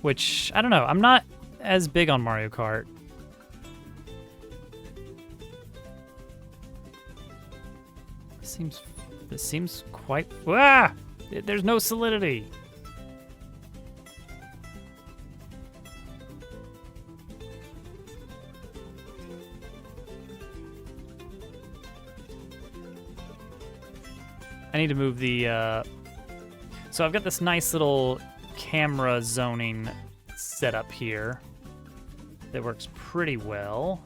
Which, I don't know, I'm not as big on Mario Kart. This seems quite... Ah! There's no solidity. I need to move the... So I've got this nice little camera zoning set up here that works pretty well.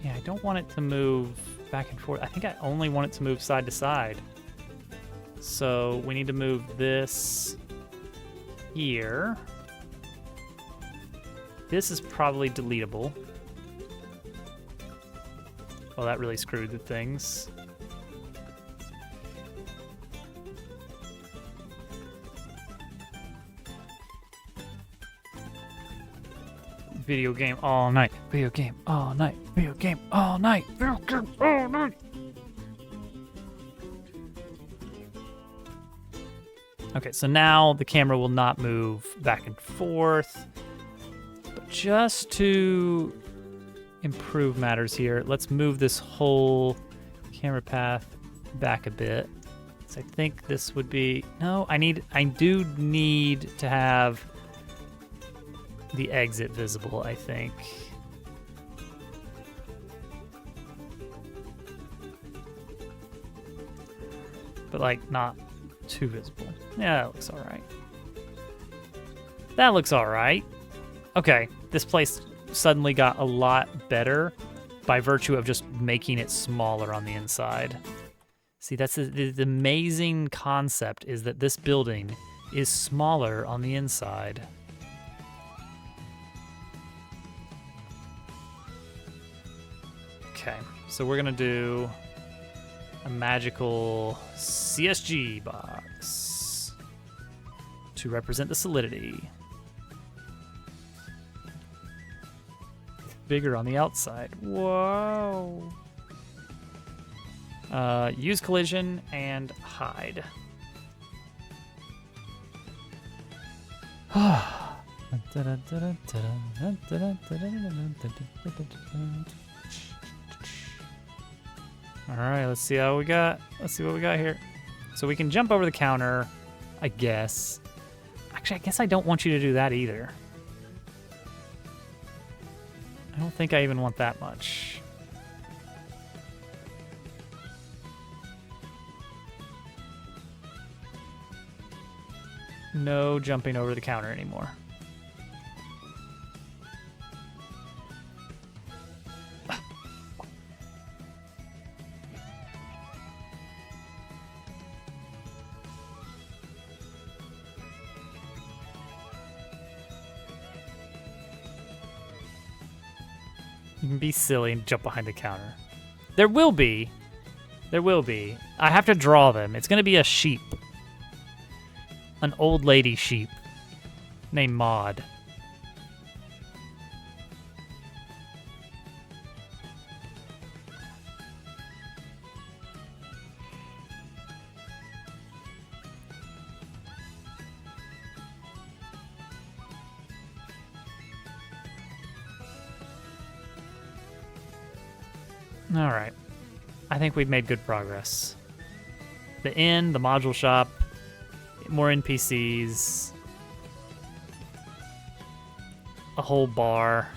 Yeah, I don't want it to move back and forth. I think I only want it to move side to side. So we need to move this here. This is probably deletable. Oh, that really screwed the things. Video game all night. Video game all night. Video game all night. Video game all night. Okay, so now the camera will not move back and forth. But just to improve matters here, let's move this whole camera path back a bit. So I think this would be... No, I do need to have the exit visible, I think. But, like, not too visible. Yeah, that looks all right. That looks all right. Okay, this place suddenly got a lot better by virtue of just making it smaller on the inside. See, that's the amazing concept, is that this building is smaller on the inside. Okay, so we're gonna do a magical CSG box to represent the solidity. Bigger on the outside. Whoa. Use collision and hide. All right, let's see how we got. Let's see what we got here. So we can jump over the counter, I guess. Actually, I guess I don't want you to do that either. I don't think I even want that much. No jumping over the counter anymore. You can be silly and jump behind the counter. There will be. There will be. I have to draw them. It's going to be a sheep. An old lady sheep named Maud. All right. I think we've made good progress. The inn, the module shop, more NPCs, a whole bar.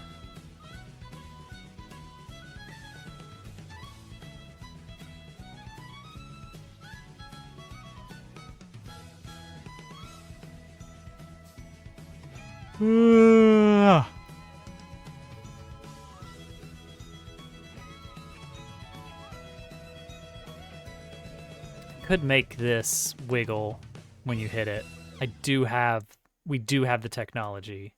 Could make this wiggle when you hit it. We do have the technology.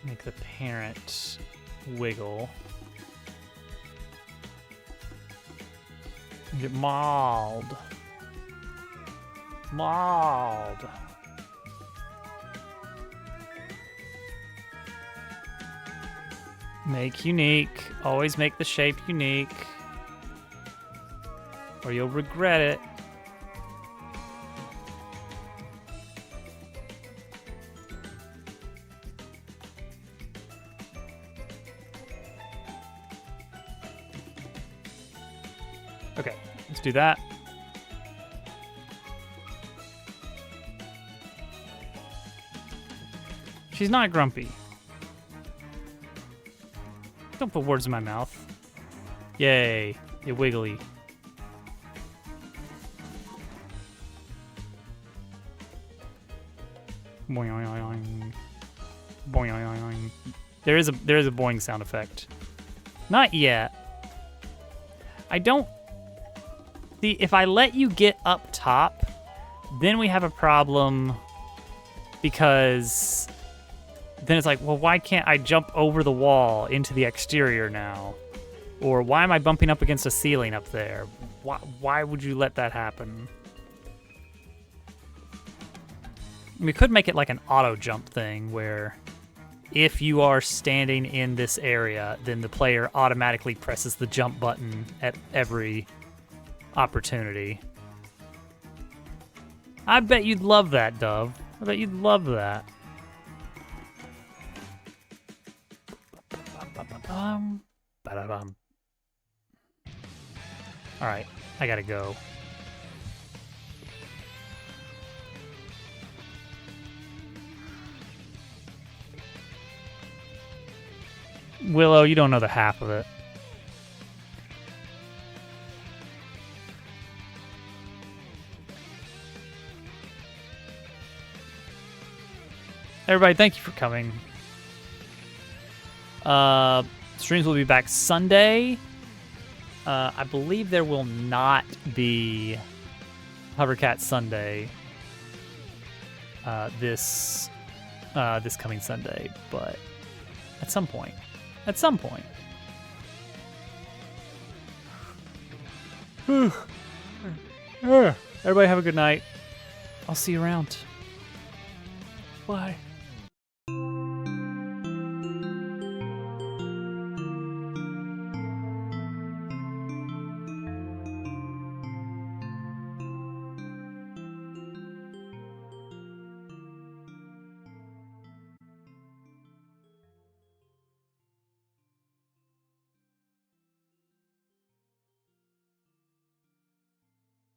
Make the parent wiggle. Get mauled. Mauled. Make unique. Always make the shape unique, or you'll regret it. Okay, let's do that. She's not grumpy. Don't put words in my mouth. Yay, you wiggly. Boing, boing, boing. Boing, boing, boing. There is a boing sound effect. Not yet. I don't... See, if I let you get up top, then we have a problem because then it's like, well, why can't I jump over the wall into the exterior now? Or why am I bumping up against a ceiling up there? Why would you let that happen? We could make it like an auto jump thing where if you are standing in this area, then the player automatically presses the jump button at every opportunity. I bet you'd love that, Dove. I bet you'd love that. Ba-da-bum. All right, I gotta go. Willow, you don't know the half of it. Everybody, thank you for coming. Streams will be back Sunday. I believe there will not be Hovercat Sunday this coming Sunday, but at some point. At some point. Everybody have a good night. I'll see you around. Bye.